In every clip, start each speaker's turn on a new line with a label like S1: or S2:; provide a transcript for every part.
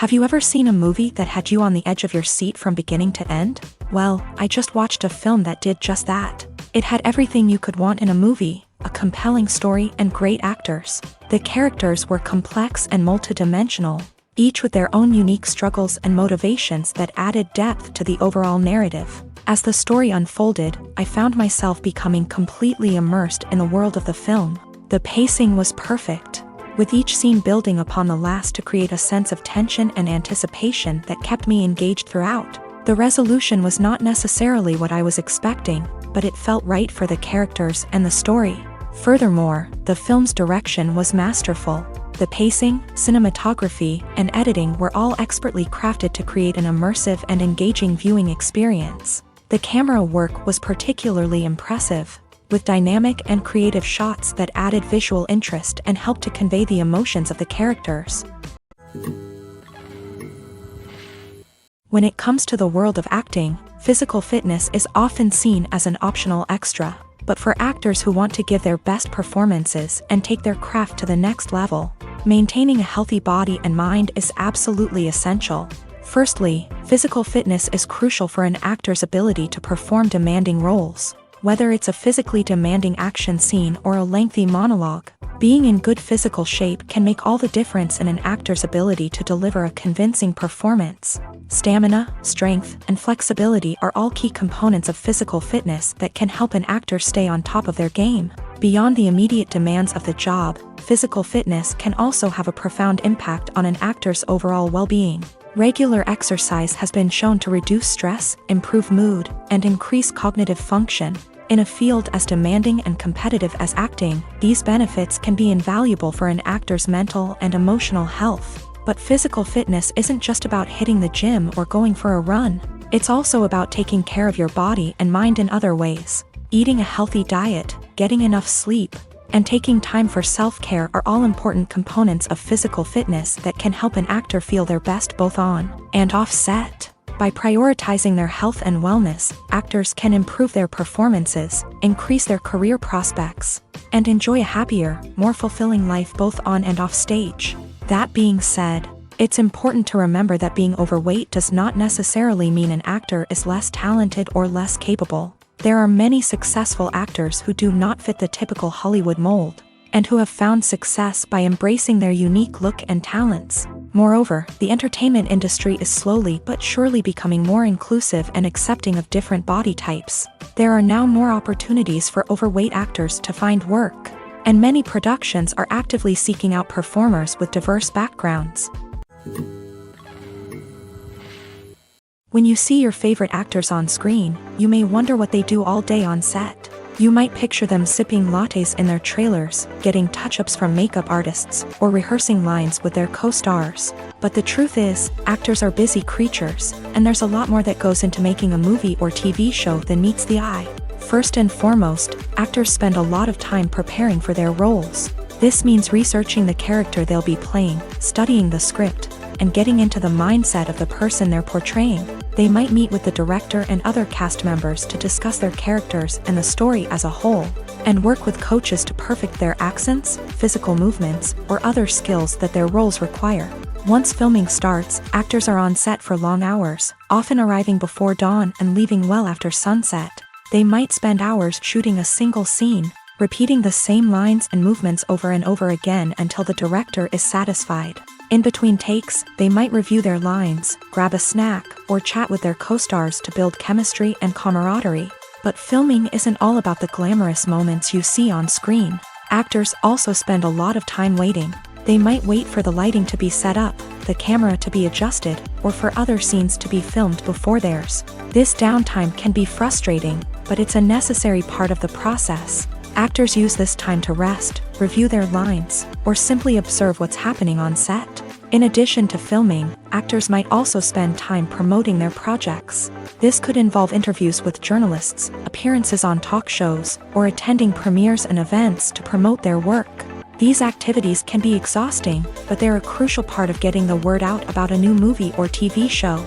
S1: Have you ever seen a movie that had you on the edge of your seat from beginning to end? Well, I just watched a film that did just that. It had everything you could want in a movie, a compelling story and great actors. The characters were complex and multidimensional, each with their own unique struggles and motivations that added depth to the overall narrative. As the story unfolded, I found myself becoming completely immersed in the world of the film. The pacing was perfect, with each scene building upon the last to create a sense of tension and anticipation that kept me engaged throughout. The resolution was not necessarily what I was expecting, but it felt right for the characters and the story. Furthermore, the film's direction was masterful. The pacing, cinematography, and editing were all expertly crafted to create an immersive and engaging viewing experience. The camera work was particularly impressive, with dynamic and creative shots that added visual interest and helped to convey the emotions of the characters. When it comes to the world of acting, physical fitness is often seen as an optional extra. But for actors who want to give their best performances and take their craft to the next level, maintaining a healthy body and mind is absolutely essential. Firstly, physical fitness is crucial for an actor's ability to perform demanding roles. Whether it's a physically demanding action scene or a lengthy monologue, being in good physical shape can make all the difference in an actor's ability to deliver a convincing performance. Stamina, strength, and flexibility are all key components of physical fitness that can help an actor stay on top of their game. Beyond the immediate demands of the job, physical fitness can also have a profound impact on an actor's overall well-being. Regular exercise has been shown to reduce stress, improve mood, and increase cognitive function. In a field as demanding and competitive as acting, these benefits can be invaluable for an actor's mental and emotional health. But physical fitness isn't just about hitting the gym or going for a run. It's also about taking care of your body and mind in other ways. Eating a healthy diet, getting enough sleep, and taking time for self-care are all important components of physical fitness that can help an actor feel their best both on and off set. By prioritizing their health and wellness, actors can improve their performances, increase their career prospects, and enjoy a happier, more fulfilling life both on and off stage. That being said, it's important to remember that being overweight does not necessarily mean an actor is less talented or less capable. There are many successful actors who do not fit the typical Hollywood mold, and who have found success by embracing their unique look and talents. Moreover, the entertainment industry is slowly but surely becoming more inclusive and accepting of different body types. There are now more opportunities for overweight actors to find work, and many productions are actively seeking out performers with diverse backgrounds. When you see your favorite actors on screen, you may wonder what they do all day on set. You might picture them sipping lattes in their trailers, getting touch-ups from makeup artists, or rehearsing lines with their co-stars. But the truth is, actors are busy creatures, and there's a lot more that goes into making a movie or TV show than meets the eye. First and foremost, actors spend a lot of time preparing for their roles. This means researching the character they'll be playing, studying the script, and getting into the mindset of the person they're portraying. They might meet with the director and other cast members to discuss their characters and the story as a whole, and work with coaches to perfect their accents, physical movements, or other skills that their roles require. Once filming starts, actors are on set for long hours, often arriving before dawn and leaving well after sunset. They might spend hours shooting a single scene, repeating the same lines and movements over and over again until the director is satisfied. In between takes, they might review their lines, grab a snack, or chat with their co-stars to build chemistry and camaraderie. But filming isn't all about the glamorous moments you see on screen. Actors also spend a lot of time waiting. They might wait for the lighting to be set up, the camera to be adjusted, or for other scenes to be filmed before theirs. This downtime can be frustrating, but it's a necessary part of the process. Actors use this time to rest, review their lines, or simply observe what's happening on set. In addition to filming, actors might also spend time promoting their projects. This could involve interviews with journalists, appearances on talk shows, or attending premieres and events to promote their work. These activities can be exhausting, but they're a crucial part of getting the word out about a new movie or TV show.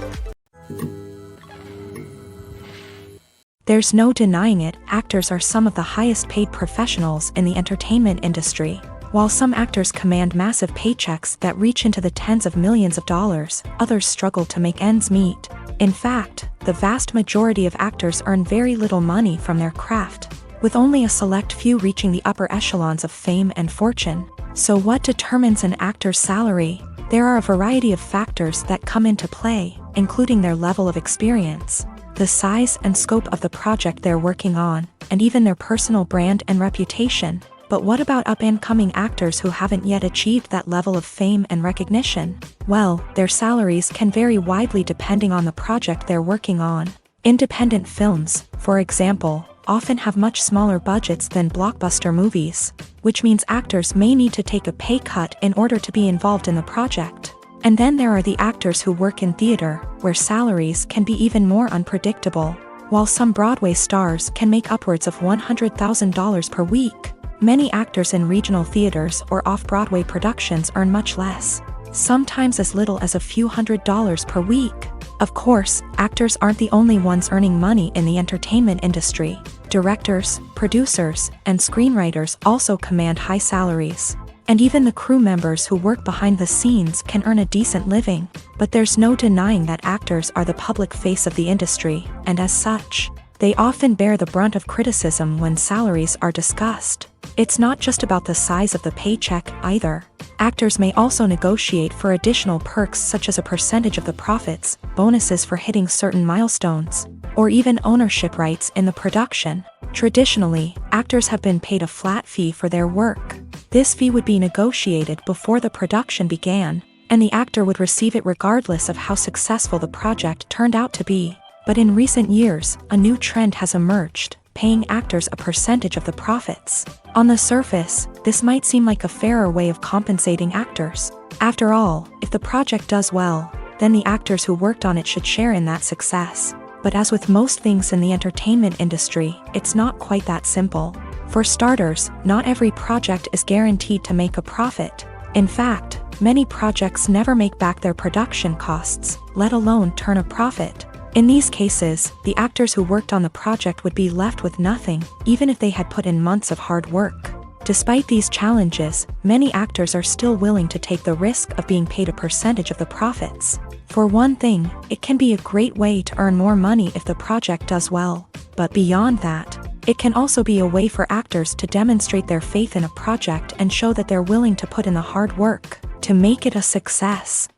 S1: There's no denying it, actors are some of the highest paid professionals in the entertainment industry. While some actors command massive paychecks that reach into the tens of millions of dollars, others struggle to make ends meet. In fact, the vast majority of actors earn very little money from their craft, with only a select few reaching the upper echelons of fame and fortune. So what determines an actor's salary? There are a variety of factors that come into play, including their level of experience, the size and scope of the project they're working on, and even their personal brand and reputation. But what about up-and-coming actors who haven't yet achieved that level of fame and recognition? Well, their salaries can vary widely depending on the project they're working on. Independent films, for example, often have much smaller budgets than blockbuster movies, which means actors may need to take a pay cut in order to be involved in the project. And then there are the actors who work in theater, where salaries can be even more unpredictable. While some Broadway stars can make upwards of $100,000 per week, many actors in regional theaters or off-Broadway productions earn much less, sometimes as little as a few $100s per week. Of course, actors aren't the only ones earning money in the entertainment industry. Directors, producers, and screenwriters also command high salaries. And even the crew members who work behind the scenes can earn a decent living. But there's no denying that actors are the public face of the industry, and as such, they often bear the brunt of criticism when salaries are discussed. It's not just about the size of the paycheck either. Actors may also negotiate for additional perks such as a percentage of the profits, bonuses for hitting certain milestones, or even ownership rights in the production. Traditionally, actors have been paid a flat fee for their work. This fee would be negotiated before the production began, and the actor would receive it regardless of how successful the project turned out to be. But in recent years, a new trend has emerged, paying actors a percentage of the profits. On the surface, this might seem like a fairer way of compensating actors. After all, if the project does well, then the actors who worked on it should share in that success. But as with most things in the entertainment industry, it's not quite that simple. For starters, not every project is guaranteed to make a profit. In fact, many projects never make back their production costs, let alone turn a profit. In these cases, the actors who worked on the project would be left with nothing, even if they had put in months of hard work. Despite these challenges, many actors are still willing to take the risk of being paid a percentage of the profits. For one thing, it can be a great way to earn more money if the project does well. But beyond that, it can also be a way for actors to demonstrate their faith in a project and show that they're willing to put in the hard work to make it a success.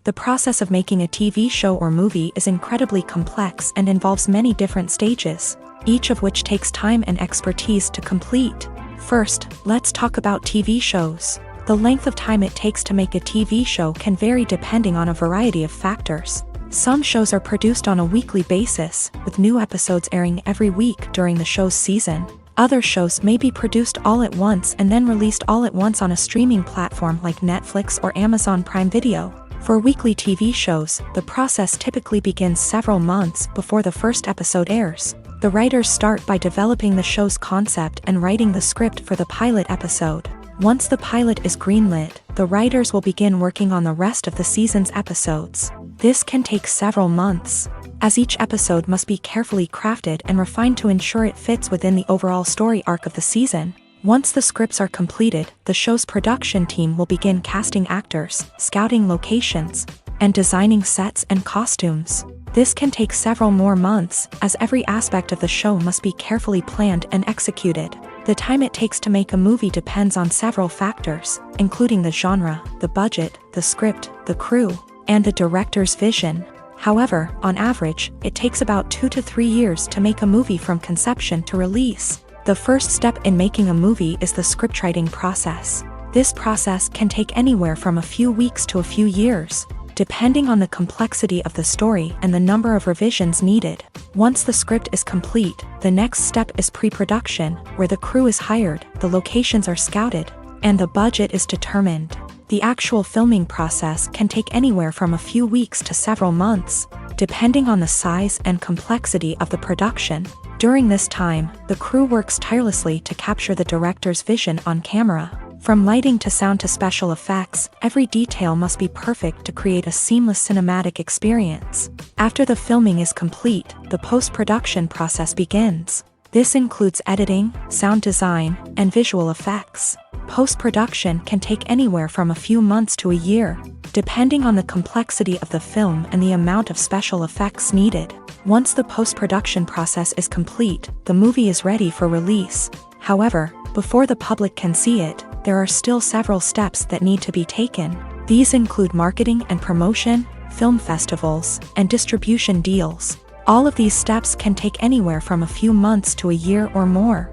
S1: The process of making a TV show or movie is incredibly complex and involves many different stages, each of which takes time and expertise to complete. First, let's talk about TV shows. The length of time it takes to make a TV show can vary depending on a variety of factors. Some shows are produced on a weekly basis, with new episodes airing every week during the show's season. Other shows may be produced all at once and then released all at once on a streaming platform like Netflix or Amazon Prime Video. For weekly TV shows, the process typically begins several months before the first episode airs. The writers start by developing the show's concept and writing the script for the pilot episode. Once the pilot is greenlit, the writers will begin working on the rest of the season's episodes. This can take several months, as each episode must be carefully crafted and refined to ensure it fits within the overall story arc of the season. Once the scripts are completed, the show's production team will begin casting actors, scouting locations, and designing sets and costumes. This can take several more months, as every aspect of the show must be carefully planned and executed. The time it takes to make a movie depends on several factors, including the genre, the budget, the script, the crew, and the director's vision. However, on average, it takes about 2 to 3 years to make a movie from conception to release. The first step in making a movie is the scriptwriting process. This process can take anywhere from a few weeks to a few years, depending on the complexity of the story and the number of revisions needed. Once the script is complete, the next step is pre-production, where the crew is hired, the locations are scouted, and the budget is determined. The actual filming process can take anywhere from a few weeks to several months, depending on the size and complexity of the production. During this time, the crew works tirelessly to capture the director's vision on camera. From lighting to sound to special effects, every detail must be perfect to create a seamless cinematic experience. After the filming is complete, the post-production process begins. This includes editing, sound design, and visual effects. Post-production can take anywhere from a few months to a year, depending on the complexity of the film and the amount of special effects needed. Once the post-production process is complete, the movie is ready for release. However, before the public can see it, there are still several steps that need to be taken. These include marketing and promotion, film festivals, and distribution deals. All of these steps can take anywhere from a few months to a year or more.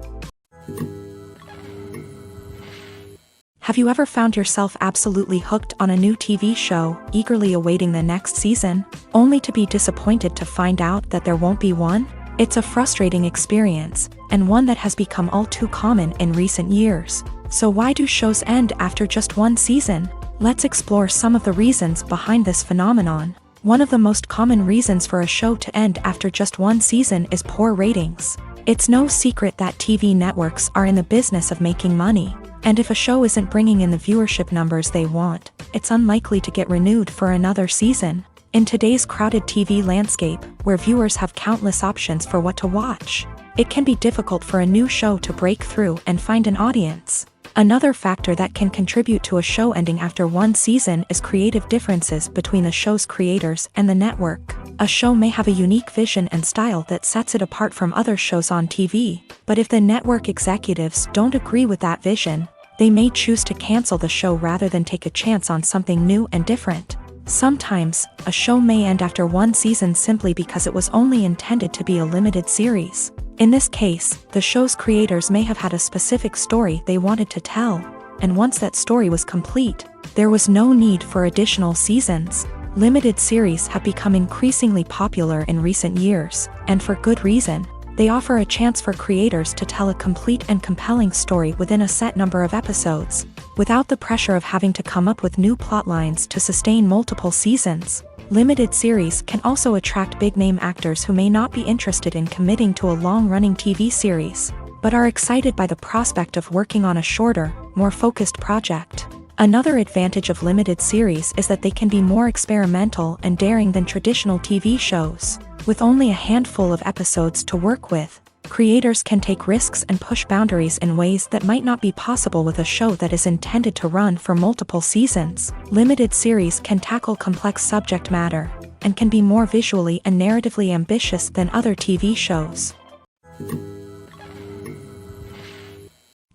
S1: Have you ever found yourself absolutely hooked on a new TV show, eagerly awaiting the next season, only to be disappointed to find out that there won't be one? It's a frustrating experience, and one that has become all too common in recent years. So why do shows end after just one season? Let's explore some of the reasons behind this phenomenon. One of the most common reasons for a show to end after just one season is poor ratings. It's no secret that TV networks are in the business of making money, and if a show isn't bringing in the viewership numbers they want, it's unlikely to get renewed for another season. In today's crowded TV landscape, where viewers have countless options for what to watch, it can be difficult for a new show to break through and find an audience. Another factor that can contribute to a show ending after one season is creative differences between the show's creators and the network. A show may have a unique vision and style that sets it apart from other shows on TV, but if the network executives don't agree with that vision, they may choose to cancel the show rather than take a chance on something new and different. Sometimes, a show may end after one season simply because it was only intended to be a limited series. In this case, the show's creators may have had a specific story they wanted to tell, and once that story was complete, there was no need for additional seasons. Limited series have become increasingly popular in recent years, and for good reason. They offer a chance for creators to tell a complete and compelling story within a set number of episodes, without the pressure of having to come up with new plotlines to sustain multiple seasons. Limited series can also attract big-name actors who may not be interested in committing to a long-running TV series, but are excited by the prospect of working on a shorter, more focused project. Another advantage of limited series is that they can be more experimental and daring than traditional TV shows. With only a handful of episodes to work with, creators can take risks and push boundaries in ways that might not be possible with a show that is intended to run for multiple seasons. Limited series can tackle complex subject matter, and can be more visually and narratively ambitious than other TV shows.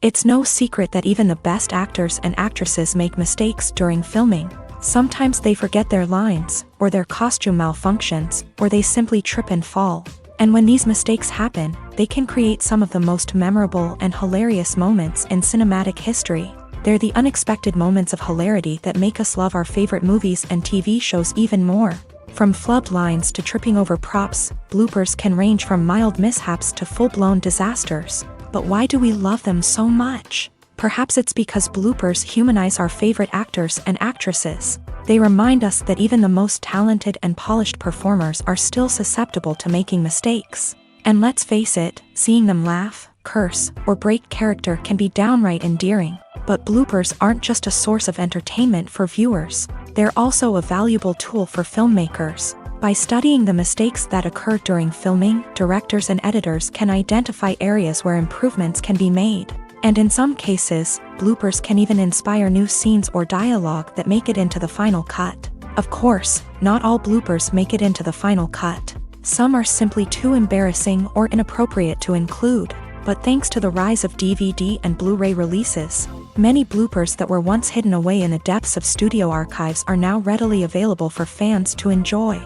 S1: It's no secret that even the best actors and actresses make mistakes during filming. Sometimes they forget their lines, or their costume malfunctions, or they simply trip and fall. And when these mistakes happen, they can create some of the most memorable and hilarious moments in cinematic history. They're the unexpected moments of hilarity that make us love our favorite movies and TV shows even more. From flubbed lines to tripping over props, bloopers can range from mild mishaps to full-blown disasters. But why do we love them so much? Perhaps it's because bloopers humanize our favorite actors and actresses. They remind us that even the most talented and polished performers are still susceptible to making mistakes. And let's face it, seeing them laugh, curse, or break character can be downright endearing. But bloopers aren't just a source of entertainment for viewers. They're also a valuable tool for filmmakers. By studying the mistakes that occur during filming, directors and editors can identify areas where improvements can be made. And in some cases, bloopers can even inspire new scenes or dialogue that make it into the final cut. Of course, not all bloopers make it into the final cut. Some are simply too embarrassing or inappropriate to include. But thanks to the rise of DVD and Blu-ray releases, many bloopers that were once hidden away in the depths of studio archives are now readily available for fans to enjoy.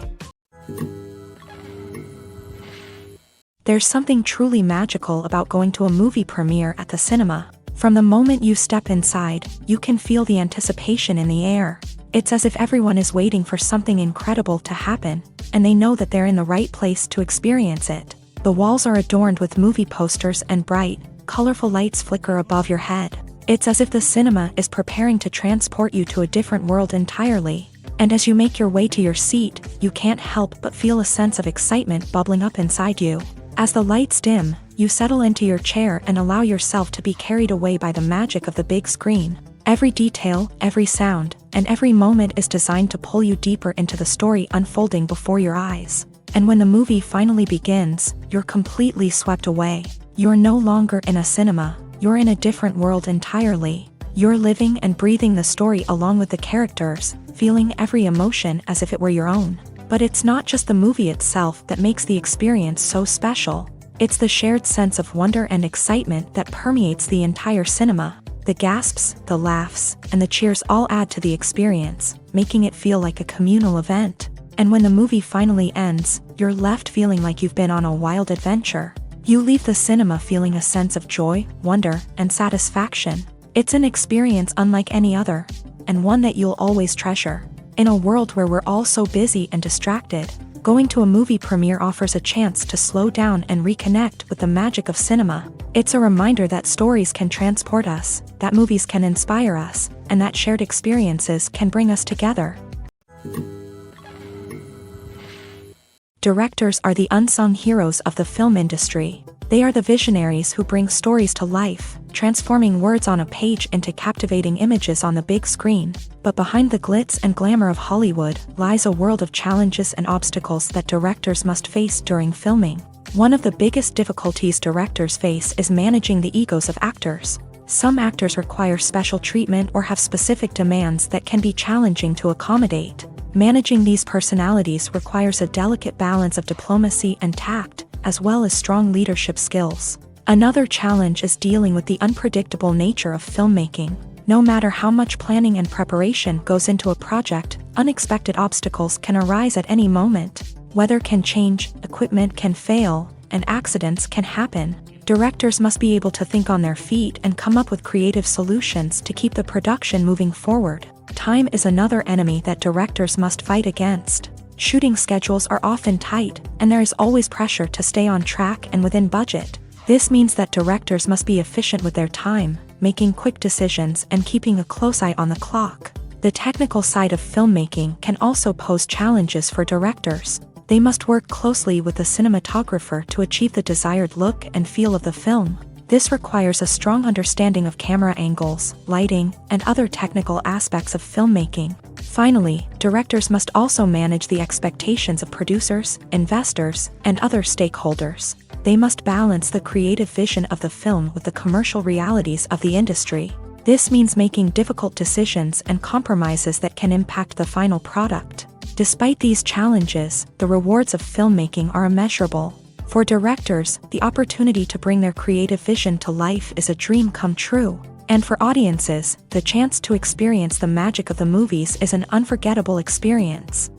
S1: There's something truly magical about going to a movie premiere at the cinema. From the moment you step inside, you can feel the anticipation in the air. It's as if everyone is waiting for something incredible to happen, and they know that they're in the right place to experience it. The walls are adorned with movie posters and bright, colorful lights flicker above your head. It's as if the cinema is preparing to transport you to a different world entirely. And as you make your way to your seat, you can't help but feel a sense of excitement bubbling up inside you. As the lights dim, you settle into your chair and allow yourself to be carried away by the magic of the big screen. Every detail, every sound, and every moment is designed to pull you deeper into the story unfolding before your eyes. And when the movie finally begins, you're completely swept away. You're no longer in a cinema, you're in a different world entirely. You're living and breathing the story along with the characters, feeling every emotion as if it were your own. But it's not just the movie itself that makes the experience so special. It's the shared sense of wonder and excitement that permeates the entire cinema. The gasps, the laughs, and the cheers all add to the experience, making it feel like a communal event. And when the movie finally ends, you're left feeling like you've been on a wild adventure. You leave the cinema feeling a sense of joy, wonder, and satisfaction. It's an experience unlike any other, and one that you'll always treasure. In a world where we're all so busy and distracted, going to a movie premiere offers a chance to slow down and reconnect with the magic of cinema. It's a reminder that stories can transport us, that movies can inspire us, and that shared experiences can bring us together. Directors are the unsung heroes of the film industry. They are the visionaries who bring stories to life, transforming words on a page into captivating images on the big screen. But behind the glitz and glamour of Hollywood lies a world of challenges and obstacles that directors must face during filming. One of the biggest difficulties directors face is managing the egos of actors. Some actors require special treatment or have specific demands that can be challenging to accommodate. Managing these personalities requires a delicate balance of diplomacy and tact, as well as strong leadership skills. Another challenge is dealing with the unpredictable nature of filmmaking. No matter how much planning and preparation goes into a project, unexpected obstacles can arise at any moment. Weather can change, equipment can fail, and accidents can happen. Directors must be able to think on their feet and come up with creative solutions to keep the production moving forward. Time is another enemy that directors must fight against. Shooting schedules are often tight, and there is always pressure to stay on track and within budget. This means that directors must be efficient with their time, making quick decisions and keeping a close eye on the clock. The technical side of filmmaking can also pose challenges for directors. They must work closely with the cinematographer to achieve the desired look and feel of the film. This requires a strong understanding of camera angles, lighting, and other technical aspects of filmmaking. Finally, directors must also manage the expectations of producers, investors, and other stakeholders. They must balance the creative vision of the film with the commercial realities of the industry. This means making difficult decisions and compromises that can impact the final product. Despite these challenges, the rewards of filmmaking are immeasurable. For directors, the opportunity to bring their creative vision to life is a dream come true. And for audiences, the chance to experience the magic of the movies is an unforgettable experience.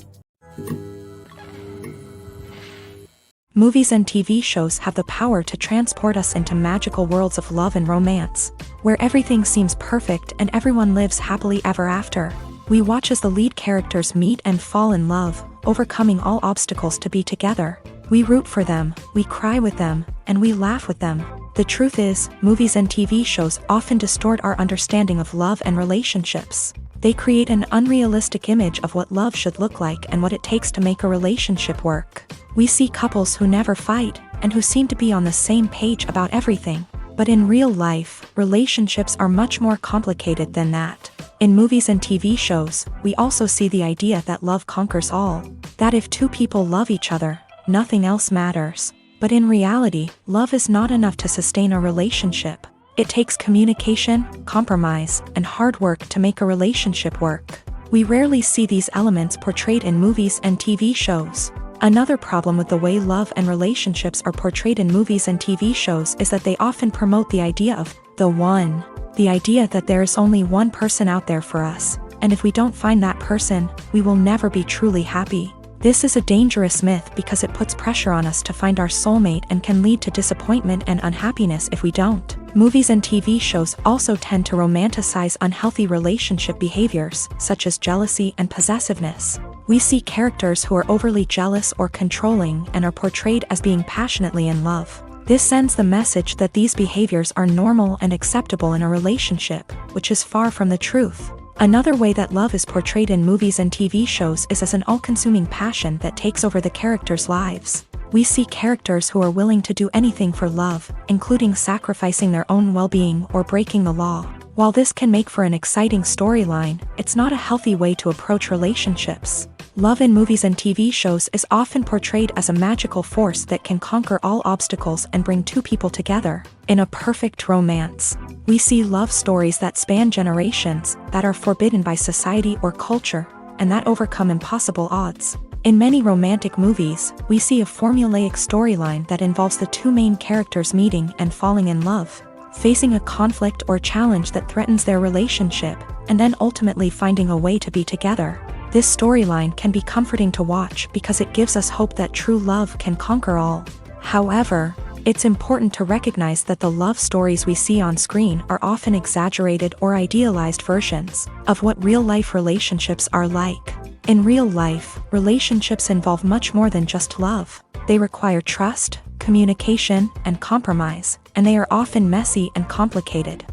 S1: Movies and TV shows have the power to transport us into magical worlds of love and romance, where everything seems perfect and everyone lives happily ever after. We watch as the lead characters meet and fall in love, overcoming all obstacles to be together. We root for them, we cry with them, and we laugh with them. The truth is, movies and TV shows often distort our understanding of love and relationships. They create an unrealistic image of what love should look like and what it takes to make a relationship work. We see couples who never fight, and who seem to be on the same page about everything. But in real life, relationships are much more complicated than that. In movies and TV shows, we also see the idea that love conquers all. That if two people love each other, nothing else matters. But in reality, love is not enough to sustain a relationship. It takes communication, compromise, and hard work to make a relationship work. We rarely see these elements portrayed in movies and TV shows. Another problem with the way love and relationships are portrayed in movies and TV shows is that they often promote the idea of the one. The idea that there is only one person out there for us, and if we don't find that person, we will never be truly happy. This is a dangerous myth because it puts pressure on us to find our soulmate and can lead to disappointment and unhappiness if we don't. Movies and TV shows also tend to romanticize unhealthy relationship behaviors, such as jealousy and possessiveness. We see characters who are overly jealous or controlling and are portrayed as being passionately in love. This sends the message that these behaviors are normal and acceptable in a relationship, which is far from the truth. Another way that love is portrayed in movies and TV shows is as an all-consuming passion that takes over the characters' lives. We see characters who are willing to do anything for love, including sacrificing their own well-being or breaking the law. While this can make for an exciting storyline, it's not a healthy way to approach relationships. Love in movies and TV shows is often portrayed as a magical force that can conquer all obstacles and bring two people together. In a perfect romance, we see love stories that span generations, that are forbidden by society or culture, and that overcome impossible odds. In many romantic movies, we see a formulaic storyline that involves the two main characters meeting and falling in love, facing a conflict or challenge that threatens their relationship, and then ultimately finding a way to be together. This storyline can be comforting to watch because it gives us hope that true love can conquer all. However, it's important to recognize that the love stories we see on screen are often exaggerated or idealized versions of what real-life relationships are like. In real life, relationships involve much more than just love. They require trust, communication, and compromise, and they are often messy and complicated.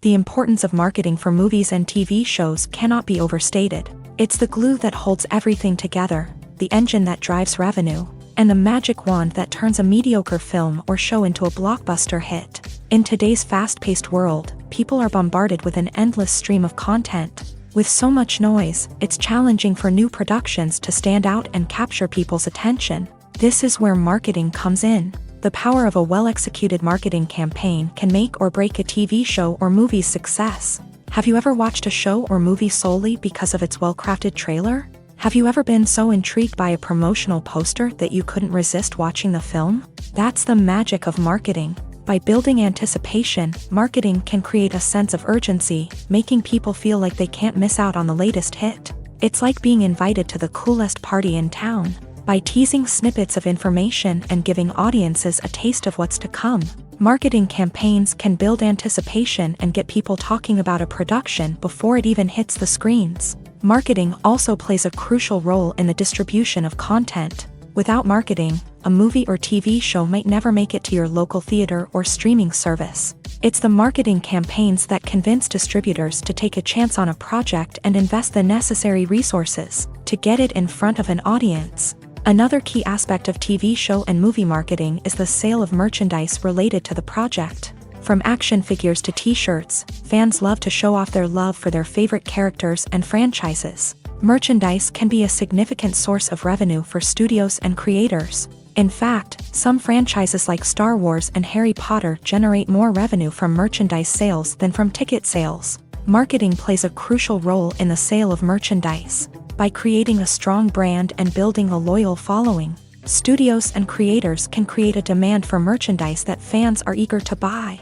S1: The importance of marketing for movies and TV shows cannot be overstated. It's the glue that holds everything together, the engine that drives revenue, and the magic wand that turns a mediocre film or show into a blockbuster hit. In today's fast-paced world, people are bombarded with an endless stream of content. With so much noise, it's challenging for new productions to stand out and capture people's attention. This is where marketing comes in. The power of a well-executed marketing campaign can make or break a TV show or movie's success. Have you ever watched a show or movie solely because of its well-crafted trailer? Have you ever been so intrigued by a promotional poster that you couldn't resist watching the film? That's the magic of marketing. By building anticipation, marketing can create a sense of urgency, making people feel like they can't miss out on the latest hit. It's like being invited to the coolest party in town. By teasing snippets of information and giving audiences a taste of what's to come, marketing campaigns can build anticipation and get people talking about a production before it even hits the screens. Marketing also plays a crucial role in the distribution of content. Without marketing, a movie or TV show might never make it to your local theater or streaming service. It's the marketing campaigns that convince distributors to take a chance on a project and invest the necessary resources to get it in front of an audience. Another key aspect of TV show and movie marketing is the sale of merchandise related to the project. From action figures to t-shirts, fans love to show off their love for their favorite characters and franchises. Merchandise can be a significant source of revenue for studios and creators. In fact, some franchises like Star Wars and Harry Potter generate more revenue from merchandise sales than from ticket sales. Marketing plays a crucial role in the sale of merchandise. By creating a strong brand and building a loyal following, studios and creators can create a demand for merchandise that fans are eager to buy.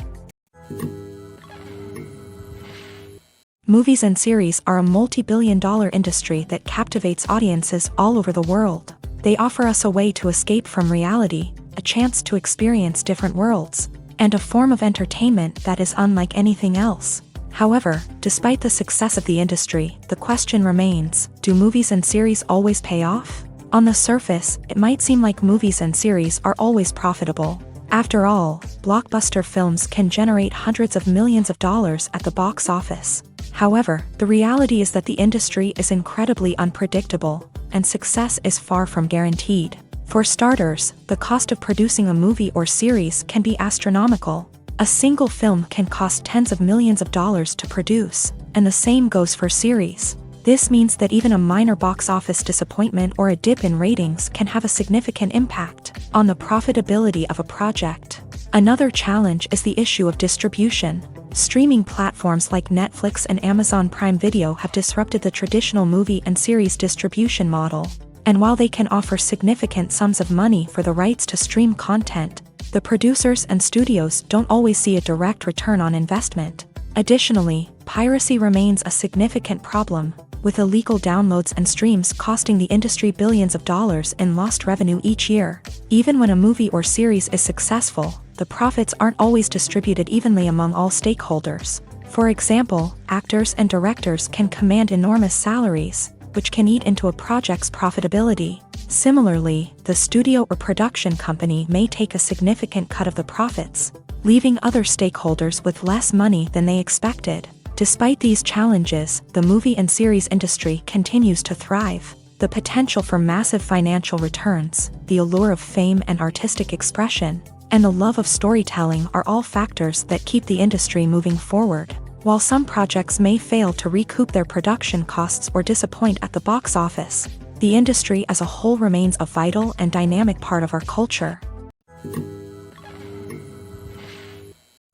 S1: Movies and series are a multi-billion-dollar industry that captivates audiences all over the world. They offer us a way to escape from reality, a chance to experience different worlds, and a form of entertainment that is unlike anything else. However, despite the success of the industry, the question remains, do movies and series always pay off? On the surface, it might seem like movies and series are always profitable. After all, blockbuster films can generate hundreds of millions of dollars at the box office. However, the reality is that the industry is incredibly unpredictable, and success is far from guaranteed. For starters, the cost of producing a movie or series can be astronomical. A single film can cost tens of millions of dollars to produce, and the same goes for series. This means that even a minor box office disappointment or a dip in ratings can have a significant impact on the profitability of a project. Another challenge is the issue of distribution. Streaming platforms like Netflix and Amazon Prime Video have disrupted the traditional movie and series distribution model. And while they can offer significant sums of money for the rights to stream content, the producers and studios don't always see a direct return on investment. Additionally, piracy remains a significant problem, with illegal downloads and streams costing the industry billions of dollars in lost revenue each year. Even when a movie or series is successful, the profits aren't always distributed evenly among all stakeholders. For example, actors and directors can command enormous salaries, which can eat into a project's profitability. Similarly, the studio or production company may take a significant cut of the profits, leaving other stakeholders with less money than they expected. Despite these challenges, the movie and series industry continues to thrive. The potential for massive financial returns, the allure of fame and artistic expression, and the love of storytelling are all factors that keep the industry moving forward. While some projects may fail to recoup their production costs or disappoint at the box office, the industry as a whole remains a vital and dynamic part of our culture.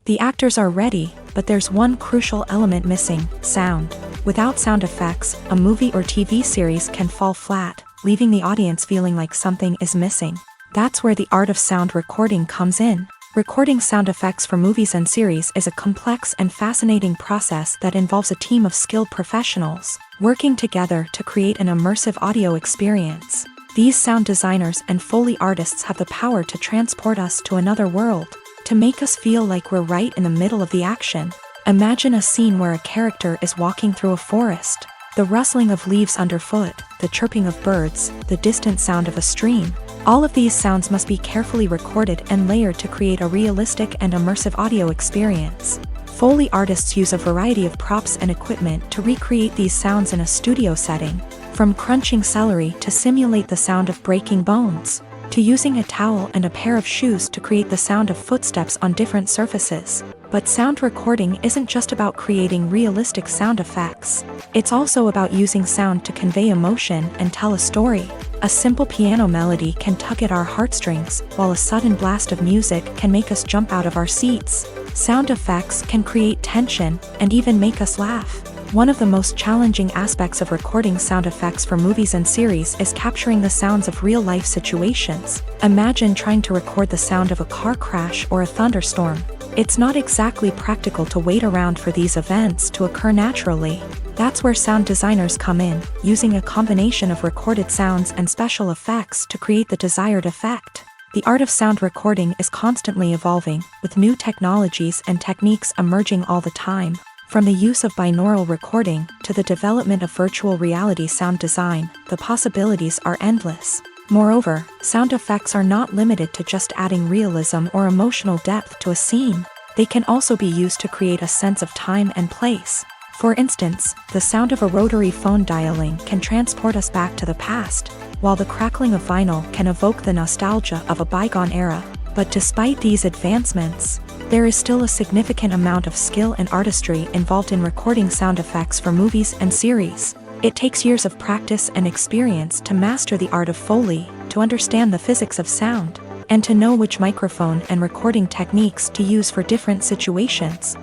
S1: The actors are ready, but there's one crucial element missing: sound. Without sound effects, a movie or TV series can fall flat, leaving the audience feeling like something is missing. That's where the art of sound recording comes in. Recording sound effects for movies and series is a complex and fascinating process that involves a team of skilled professionals working together to create an immersive audio experience. These sound designers and Foley artists have the power to transport us to another world, to make us feel like we're right in the middle of the action. Imagine a scene where a character is walking through a forest. The rustling of leaves underfoot, the chirping of birds, the distant sound of a stream. All of these sounds must be carefully recorded and layered to create a realistic and immersive audio experience. Foley artists use a variety of props and equipment to recreate these sounds in a studio setting, from crunching celery to simulate the sound of breaking bones, to using a towel and a pair of shoes to create the sound of footsteps on different surfaces. But sound recording isn't just about creating realistic sound effects. It's also about using sound to convey emotion and tell a story. A simple piano melody can tug at our heartstrings, while a sudden blast of music can make us jump out of our seats. Sound effects can create tension and even make us laugh. One of the most challenging aspects of recording sound effects for movies and series is capturing the sounds of real-life situations. Imagine trying to record the sound of a car crash or a thunderstorm. It's not exactly practical to wait around for these events to occur naturally. That's where sound designers come in, using a combination of recorded sounds and special effects to create the desired effect. The art of sound recording is constantly evolving, with new technologies and techniques emerging all the time. From the use of binaural recording to the development of virtual reality sound design, the possibilities are endless. Moreover, sound effects are not limited to just adding realism or emotional depth to a scene. They can also be used to create a sense of time and place. For instance, the sound of a rotary phone dialing can transport us back to the past, while the crackling of vinyl can evoke the nostalgia of a bygone era. But despite these advancements, there is still a significant amount of skill and artistry involved in recording sound effects for movies and series. It takes years of practice and experience to master the art of Foley, to understand the physics of sound, and to know which microphone and recording techniques to use for different situations.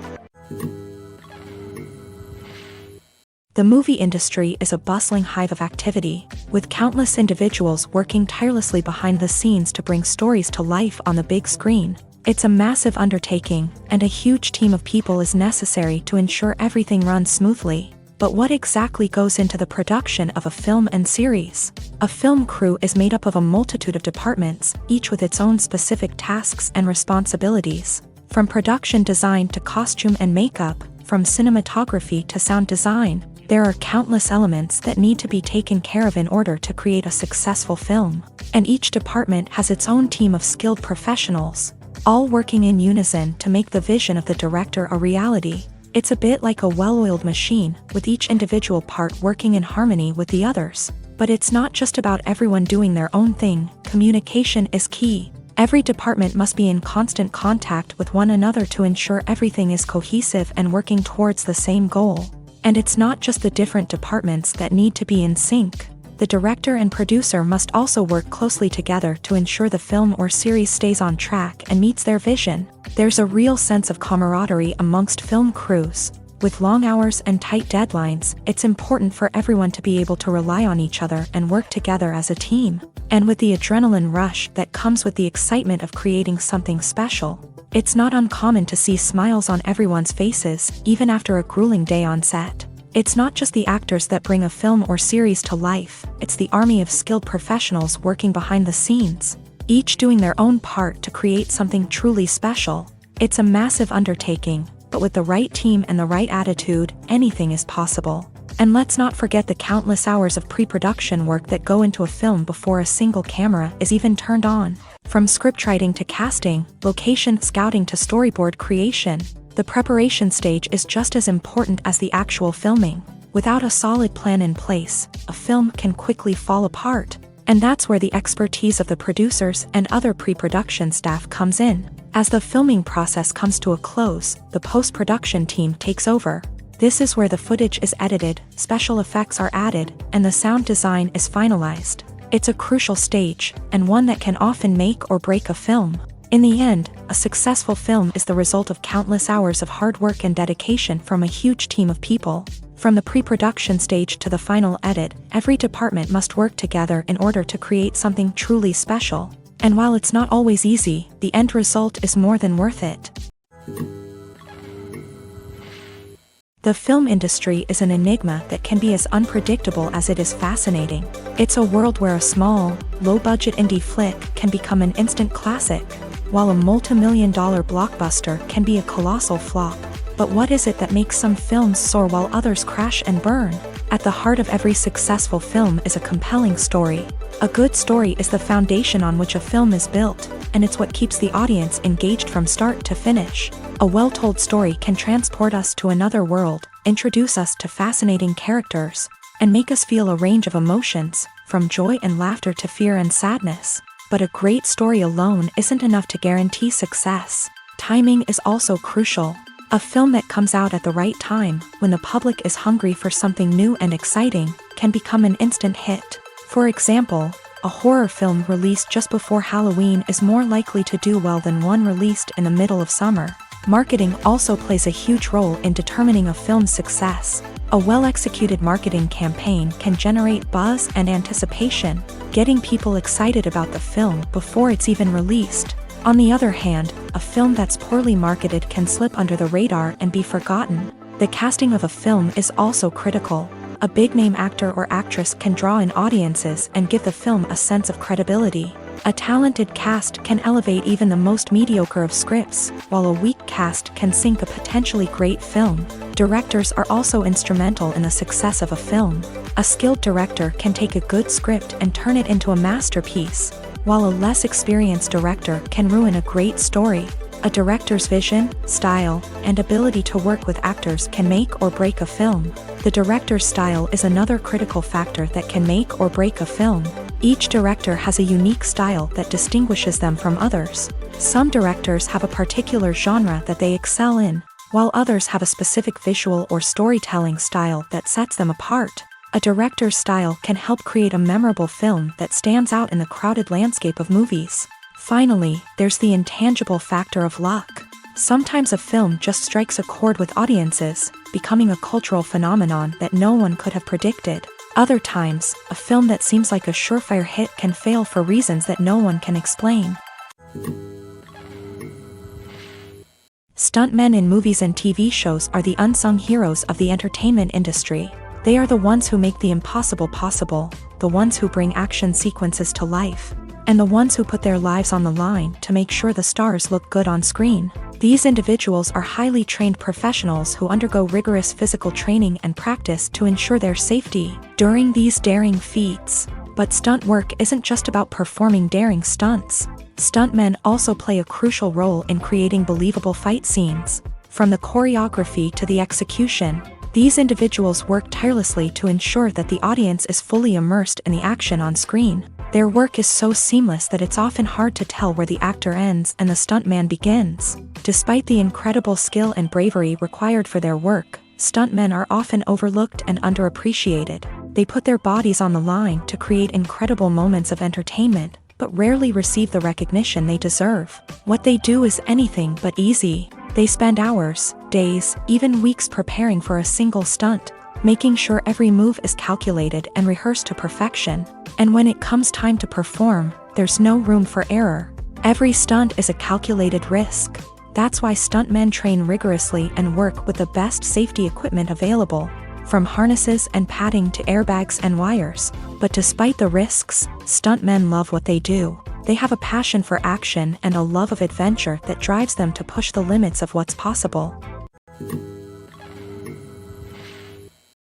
S1: The movie industry is a bustling hive of activity, with countless individuals working tirelessly behind the scenes to bring stories to life on the big screen. It's a massive undertaking, and a huge team of people is necessary to ensure everything runs smoothly. But what exactly goes into the production of a film and series? A film crew is made up of a multitude of departments, each with its own specific tasks and responsibilities. From production design to costume and makeup, from cinematography to sound design, there are countless elements that need to be taken care of in order to create a successful film. And each department has its own team of skilled professionals, all working in unison to make the vision of the director a reality. It's a bit like a well-oiled machine, with each individual part working in harmony with the others. But it's not just about everyone doing their own thing. Communication is key. Every department must be in constant contact with one another to ensure everything is cohesive and working towards the same goal. And it's not just the different departments that need to be in sync. The director and producer must also work closely together to ensure the film or series stays on track and meets their vision. There's a real sense of camaraderie amongst film crews. With long hours and tight deadlines, it's important for everyone to be able to rely on each other and work together as a team. And with the adrenaline rush that comes with the excitement of creating something special, it's not uncommon to see smiles on everyone's faces, even after a grueling day on set. It's not just the actors that bring a film or series to life, it's the army of skilled professionals working behind the scenes, each doing their own part to create something truly special. It's a massive undertaking, but with the right team and the right attitude, anything is possible. And let's not forget the countless hours of pre-production work that go into a film before a single camera is even turned on. From scriptwriting to casting, location scouting to storyboard creation, the preparation stage is just as important as the actual filming. Without a solid plan in place, a film can quickly fall apart. And that's where the expertise of the producers and other pre-production staff comes in. As the filming process comes to a close, the post-production team takes over. This is where the footage is edited, special effects are added, and the sound design is finalized. It's a crucial stage, and one that can often make or break a film. In the end, a successful film is the result of countless hours of hard work and dedication from a huge team of people. From the pre-production stage to the final edit, every department must work together in order to create something truly special. And while it's not always easy, the end result is more than worth it. The film industry is an enigma that can be as unpredictable as it is fascinating. It's a world where a small, low-budget indie flick can become an instant classic, while a multi-million-dollar blockbuster can be a colossal flop. But what is it that makes some films soar while others crash and burn? At the heart of every successful film is a compelling story. A good story is the foundation on which a film is built, and it's what keeps the audience engaged from start to finish. A well-told story can transport us to another world, introduce us to fascinating characters, and make us feel a range of emotions, from joy and laughter to fear and sadness. But a great story alone isn't enough to guarantee success. Timing is also crucial. A film that comes out at the right time, when the public is hungry for something new and exciting, can become an instant hit. For example, a horror film released just before Halloween is more likely to do well than one released in the middle of summer. Marketing also plays a huge role in determining a film's success. A well-executed marketing campaign can generate buzz and anticipation, getting people excited about the film before it's even released. On the other hand, a film that's poorly marketed can slip under the radar and be forgotten. The casting of a film is also critical. A big-name actor or actress can draw in audiences and give the film a sense of credibility. A talented cast can elevate even the most mediocre of scripts, while a weak cast can sink a potentially great film. Directors are also instrumental in the success of a film. A skilled director can take a good script and turn it into a masterpiece, while a less experienced director can ruin a great story. A director's vision, style, and ability to work with actors can make or break a film. The director's style is another critical factor that can make or break a film. Each director has a unique style that distinguishes them from others. Some directors have a particular genre that they excel in, while others have a specific visual or storytelling style that sets them apart. A director's style can help create a memorable film that stands out in the crowded landscape of movies. Finally, there's the intangible factor of luck. Sometimes a film just strikes a chord with audiences, becoming a cultural phenomenon that no one could have predicted. Other times, a film that seems like a surefire hit can fail for reasons that no one can explain. Stuntmen in movies and TV shows are the unsung heroes of the entertainment industry. They are the ones who make the impossible possible, the ones who bring action sequences to life, and the ones who put their lives on the line to make sure the stars look good on screen. These individuals are highly trained professionals who undergo rigorous physical training and practice to ensure their safety during these daring feats. But stunt work isn't just about performing daring stunts. Stuntmen also play a crucial role in creating believable fight scenes. From the choreography to the execution, these individuals work tirelessly to ensure that the audience is fully immersed in the action on screen. Their work is so seamless that it's often hard to tell where the actor ends and the stuntman begins. Despite the incredible skill and bravery required for their work, stuntmen are often overlooked and underappreciated. They put their bodies on the line to create incredible moments of entertainment, but rarely receive the recognition they deserve. What they do is anything but easy. They spend hours, days, even weeks preparing for a single stunt, making sure every move is calculated and rehearsed to perfection. And when it comes time to perform, there's no room for error. Every stunt is a calculated risk. That's why stuntmen train rigorously and work with the best safety equipment available, from harnesses and padding to airbags and wires. But despite the risks, stuntmen love what they do. They have a passion for action and a love of adventure that drives them to push the limits of what's possible.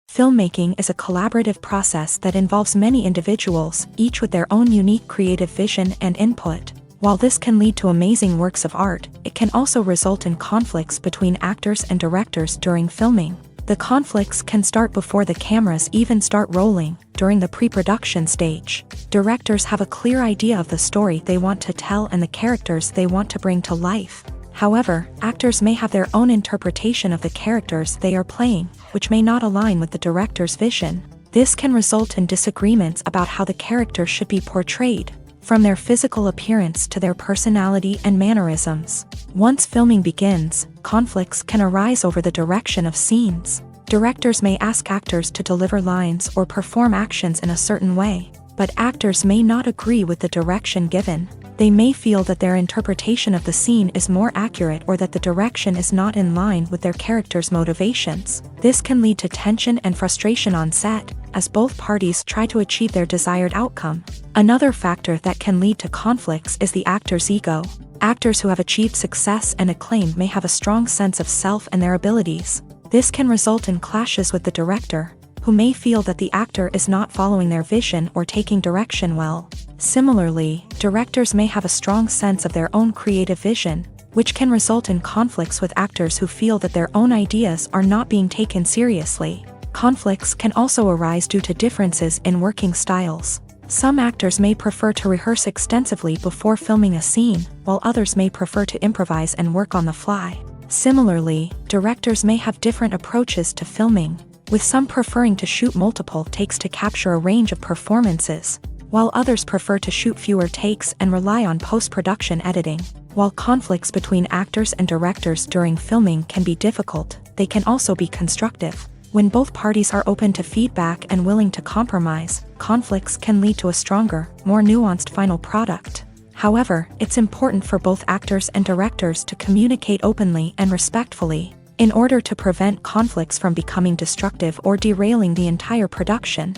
S1: Filmmaking is a collaborative process that involves many individuals, each with their own unique creative vision and input. While this can lead to amazing works of art, it can also result in conflicts between actors and directors during filming. The conflicts can start before the cameras even start rolling. during the pre-production stage. Directors have a clear idea of the story they want to tell and the characters they want to bring to life. However, actors may have their own interpretation of the characters they are playing, which may not align with the director's vision. This can result in disagreements about how the character should be portrayed, from their physical appearance to their personality and mannerisms. Once filming begins, conflicts can arise over the direction of scenes. Directors may ask actors to deliver lines or perform actions in a certain way, but actors may not agree with the direction given. They may feel that their interpretation of the scene is more accurate or that the direction is not in line with their character's motivations. This can lead to tension and frustration on set, as both parties try to achieve their desired outcome. Another factor that can lead to conflicts is the actor's ego. Actors who have achieved success and acclaim may have a strong sense of self and their abilities. This can result in clashes with the director, who may feel that the actor is not following their vision or taking direction well. Similarly, directors may have a strong sense of their own creative vision, which can result in conflicts with actors who feel that their own ideas are not being taken seriously. Conflicts can also arise due to differences in working styles. Some actors may prefer to rehearse extensively before filming a scene, while others may prefer to improvise and work on the fly. Similarly, directors may have different approaches to filming, with some preferring to shoot multiple takes to capture a range of performances, while others prefer to shoot fewer takes and rely on post-production editing. While conflicts between actors and directors during filming can be difficult, they can also be constructive. When both parties are open to feedback and willing to compromise, conflicts can lead to a stronger, more nuanced final product. However, it's important for both actors and directors to communicate openly and respectfully, in order to prevent conflicts from becoming destructive or derailing the entire production.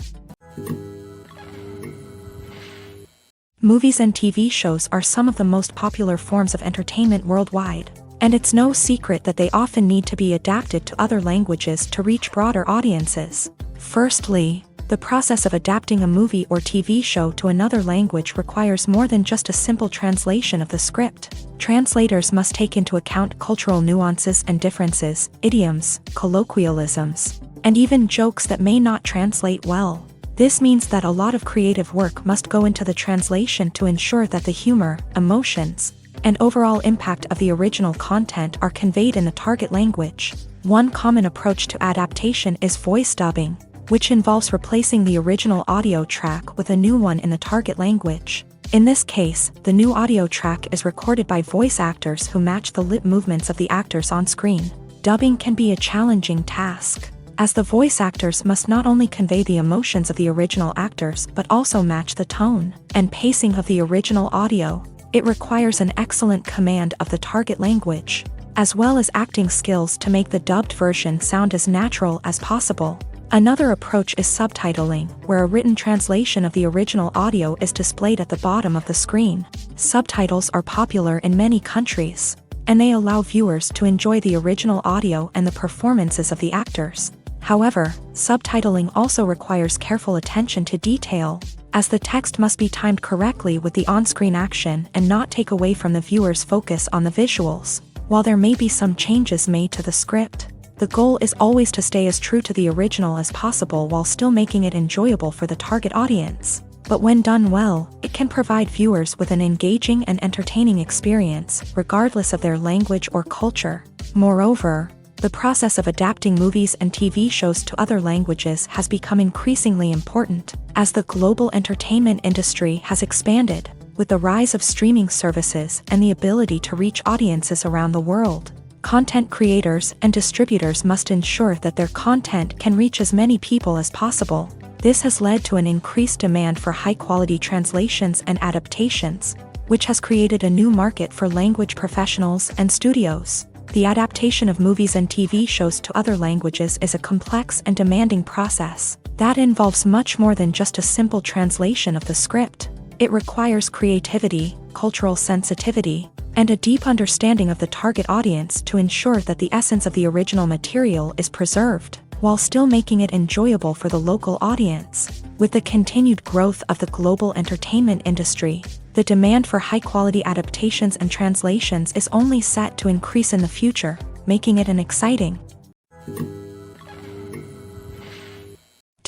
S1: Movies and TV shows are some of the most popular forms of entertainment worldwide, and it's no secret that they often need to be adapted to other languages to reach broader audiences. Firstly, the process of adapting a movie or TV show to another language requires more than just a simple translation of the script. Translators must take into account cultural nuances and differences, idioms, colloquialisms, and even jokes that may not translate well. This means that a lot of creative work must go into the translation to ensure that the humor, emotions, and overall impact of the original content are conveyed in the target language. One common approach to adaptation is voice dubbing, which involves replacing the original audio track with a new one in the target language. In this case, the new audio track is recorded by voice actors who match the lip movements of the actors on screen. Dubbing can be a challenging task, as the voice actors must not only convey the emotions of the original actors but also match the tone and pacing of the original audio. It requires an excellent command of the target language, as well as acting skills to make the dubbed version sound as natural as possible. Another approach is subtitling, where a written translation of the original audio is displayed at the bottom of the screen. Subtitles are popular in many countries, and they allow viewers to enjoy the original audio and the performances of the actors. However, subtitling also requires careful attention to detail, as the text must be timed correctly with the on-screen action and not take away from the viewer's focus on the visuals. While there may be some changes made to the script, the goal is always to stay as true to the original as possible while still making it enjoyable for the target audience. But when done well, it can provide viewers with an engaging and entertaining experience, regardless of their language or culture. Moreover, the process of adapting movies and TV shows to other languages has become increasingly important, as the global entertainment industry has expanded, with the rise of streaming services and the ability to reach audiences around the world. Content creators and distributors must ensure that their content can reach as many people as possible. This has led to an increased demand for high-quality translations and adaptations, which has created a new market for language professionals and studios. The adaptation of movies and TV shows to other languages is a complex and demanding process that involves much more than just a simple translation of the script. It requires creativity, cultural sensitivity, and a deep understanding of the target audience to ensure that the essence of the original material is preserved, while still making it enjoyable for the local audience. With the continued growth of the global entertainment industry, the demand for high-quality adaptations and translations is only set to increase in the future, making it an exciting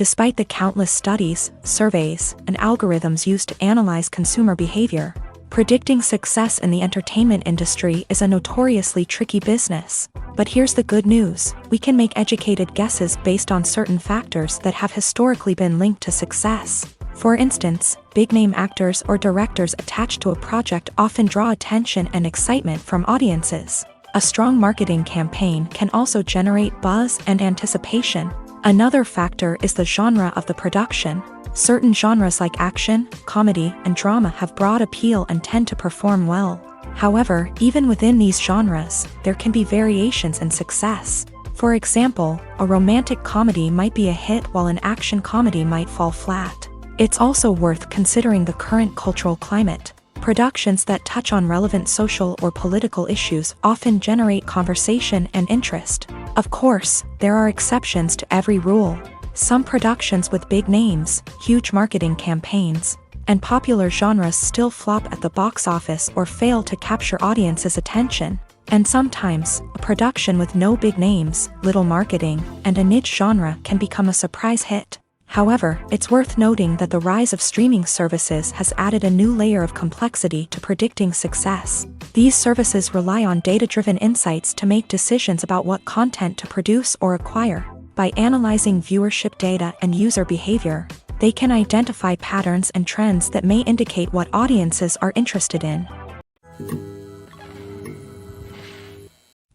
S1: Despite the countless studies, surveys, and algorithms used to analyze consumer behavior, predicting success in the entertainment industry is a notoriously tricky business. But here's the good news: we can make educated guesses based on certain factors that have historically been linked to success. For instance, big-name actors or directors attached to a project often draw attention and excitement from audiences. A strong marketing campaign can also generate buzz and anticipation. Another factor is the genre of the production. Certain genres like action, comedy, and drama have broad appeal and tend to perform well. However, even within these genres, there can be variations in success. For example, a romantic comedy might be a hit while an action comedy might fall flat. It's also worth considering the current cultural climate. Productions that touch on relevant social or political issues often generate conversation and interest. Of course, there are exceptions to every rule. Some productions with big names, huge marketing campaigns, and popular genres still flop at the box office or fail to capture audiences' attention. And sometimes, a production with no big names, little marketing, and a niche genre can become a surprise hit. However, it's worth noting that the rise of streaming services has added a new layer of complexity to predicting success. These services rely on data-driven insights to make decisions about what content to produce or acquire. By analyzing viewership data and user behavior, they can identify patterns and trends that may indicate what audiences are interested in.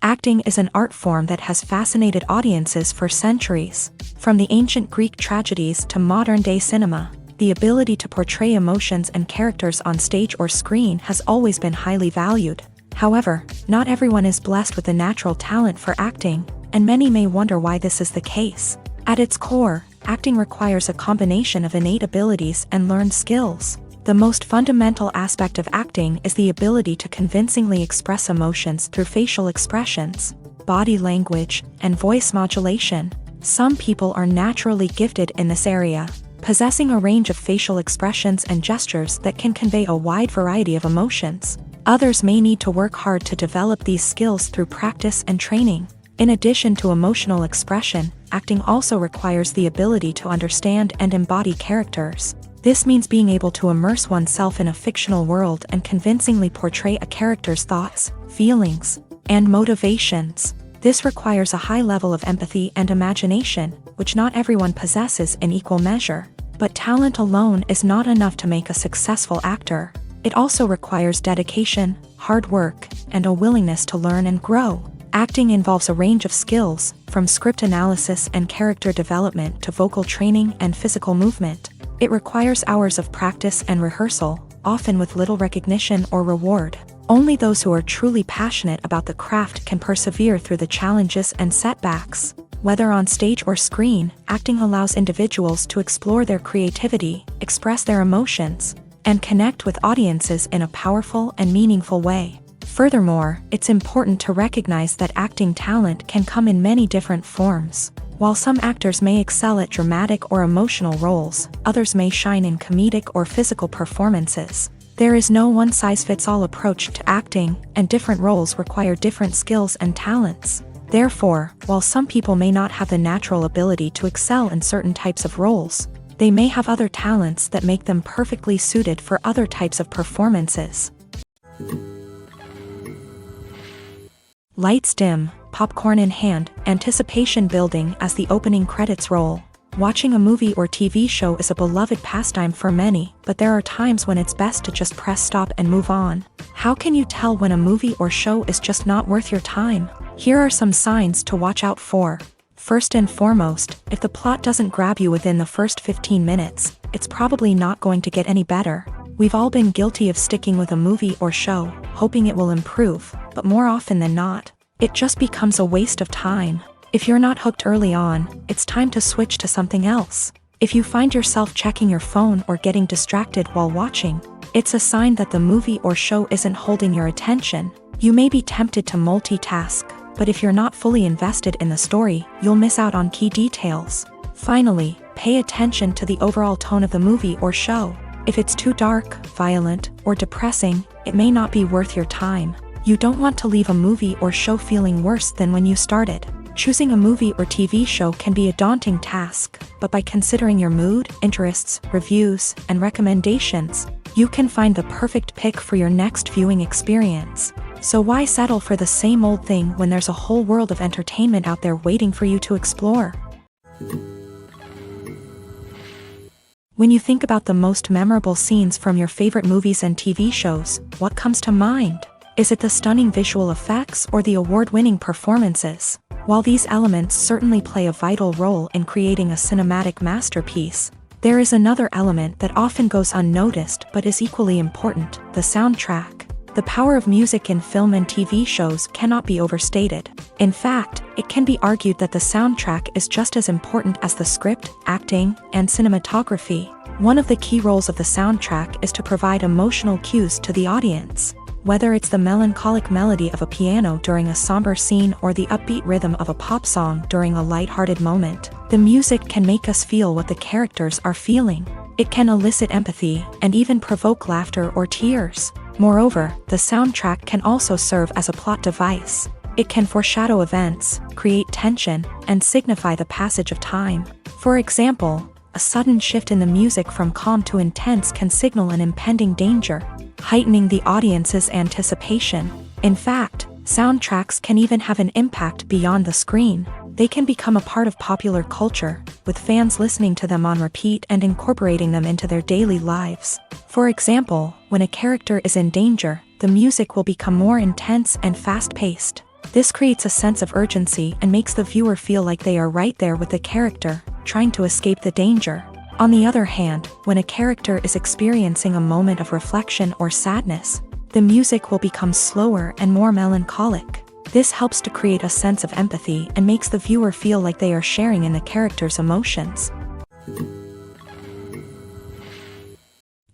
S1: Acting is an art form that has fascinated audiences for centuries. From the ancient Greek tragedies to modern-day cinema, the ability to portray emotions and characters on stage or screen has always been highly valued. However, not everyone is blessed with a natural talent for acting, and many may wonder why this is the case. At its core, acting requires a combination of innate abilities and learned skills. The most fundamental aspect of acting is the ability to convincingly express emotions through facial expressions, body language, and voice modulation. Some people are naturally gifted in this area, possessing a range of facial expressions and gestures that can convey a wide variety of emotions. Others may need to work hard to develop these skills through practice and training. In addition to emotional expression, acting also requires the ability to understand and embody characters. This means being able to immerse oneself in a fictional world and convincingly portray a character's thoughts, feelings, and motivations. This requires a high level of empathy and imagination, which not everyone possesses in equal measure. But talent alone is not enough to make a successful actor. It also requires dedication, hard work, and a willingness to learn and grow. Acting involves a range of skills, from script analysis and character development to vocal training and physical movement. It requires hours of practice and rehearsal, often with little recognition or reward. Only those who are truly passionate about the craft can persevere through the challenges and setbacks. Whether on stage or screen, acting allows individuals to explore their creativity, express their emotions, and connect with audiences in a powerful and meaningful way. Furthermore, it's important to recognize that acting talent can come in many different forms. While some actors may excel at dramatic or emotional roles, others may shine in comedic or physical performances. There is no one-size-fits-all approach to acting, and different roles require different skills and talents. Therefore, while some people may not have the natural ability to excel in certain types of roles, they may have other talents that make them perfectly suited for other types of performances. Lights dim, popcorn in hand, anticipation building as the opening credits roll. Watching a movie or TV show is a beloved pastime for many, but there are times when it's best to just press stop and move on. How can you tell when a movie or show is just not worth your time? Here are some signs to watch out for. First and foremost, if the plot doesn't grab you within the first 15 minutes, it's probably not going to get any better. We've all been guilty of sticking with a movie or show, hoping it will improve, but more often than not, it just becomes a waste of time. If you're not hooked early on, it's time to switch to something else. If you find yourself checking your phone or getting distracted while watching, it's a sign that the movie or show isn't holding your attention. You may be tempted to multitask, but if you're not fully invested in the story, you'll miss out on key details. Finally, pay attention to the overall tone of the movie or show. If it's too dark, violent, or depressing, it may not be worth your time. You don't want to leave a movie or show feeling worse than when you started. Choosing a movie or TV show can be a daunting task, but by considering your mood, interests, reviews, and recommendations, you can find the perfect pick for your next viewing experience. So why settle for the same old thing when there's a whole world of entertainment out there waiting for you to explore? When you think about the most memorable scenes from your favorite movies and TV shows, what comes to mind? Is it the stunning visual effects or the award-winning performances? While these elements certainly play a vital role in creating a cinematic masterpiece, there is another element that often goes unnoticed but is equally important: the soundtrack. The power of music in film and TV shows cannot be overstated. In fact, it can be argued that the soundtrack is just as important as the script, acting, and cinematography. One of the key roles of the soundtrack is to provide emotional cues to the audience. Whether it's the melancholic melody of a piano during a somber scene or the upbeat rhythm of a pop song during a lighthearted moment, the music can make us feel what the characters are feeling. It can elicit empathy and even provoke laughter or tears. Moreover, the soundtrack can also serve as a plot device. It can foreshadow events, create tension, and signify the passage of time. For example, a sudden shift in the music from calm to intense can signal an impending danger, heightening the audience's anticipation. In fact, soundtracks can even have an impact beyond the screen. They can become a part of popular culture, with fans listening to them on repeat and incorporating them into their daily lives. For example, when a character is in danger, the music will become more intense and fast-paced. This creates a sense of urgency and makes the viewer feel like they are right there with the character, trying to escape the danger. On the other hand, when a character is experiencing a moment of reflection or sadness, the music will become slower and more melancholic. This helps to create a sense of empathy and makes the viewer feel like they are sharing in the character's emotions.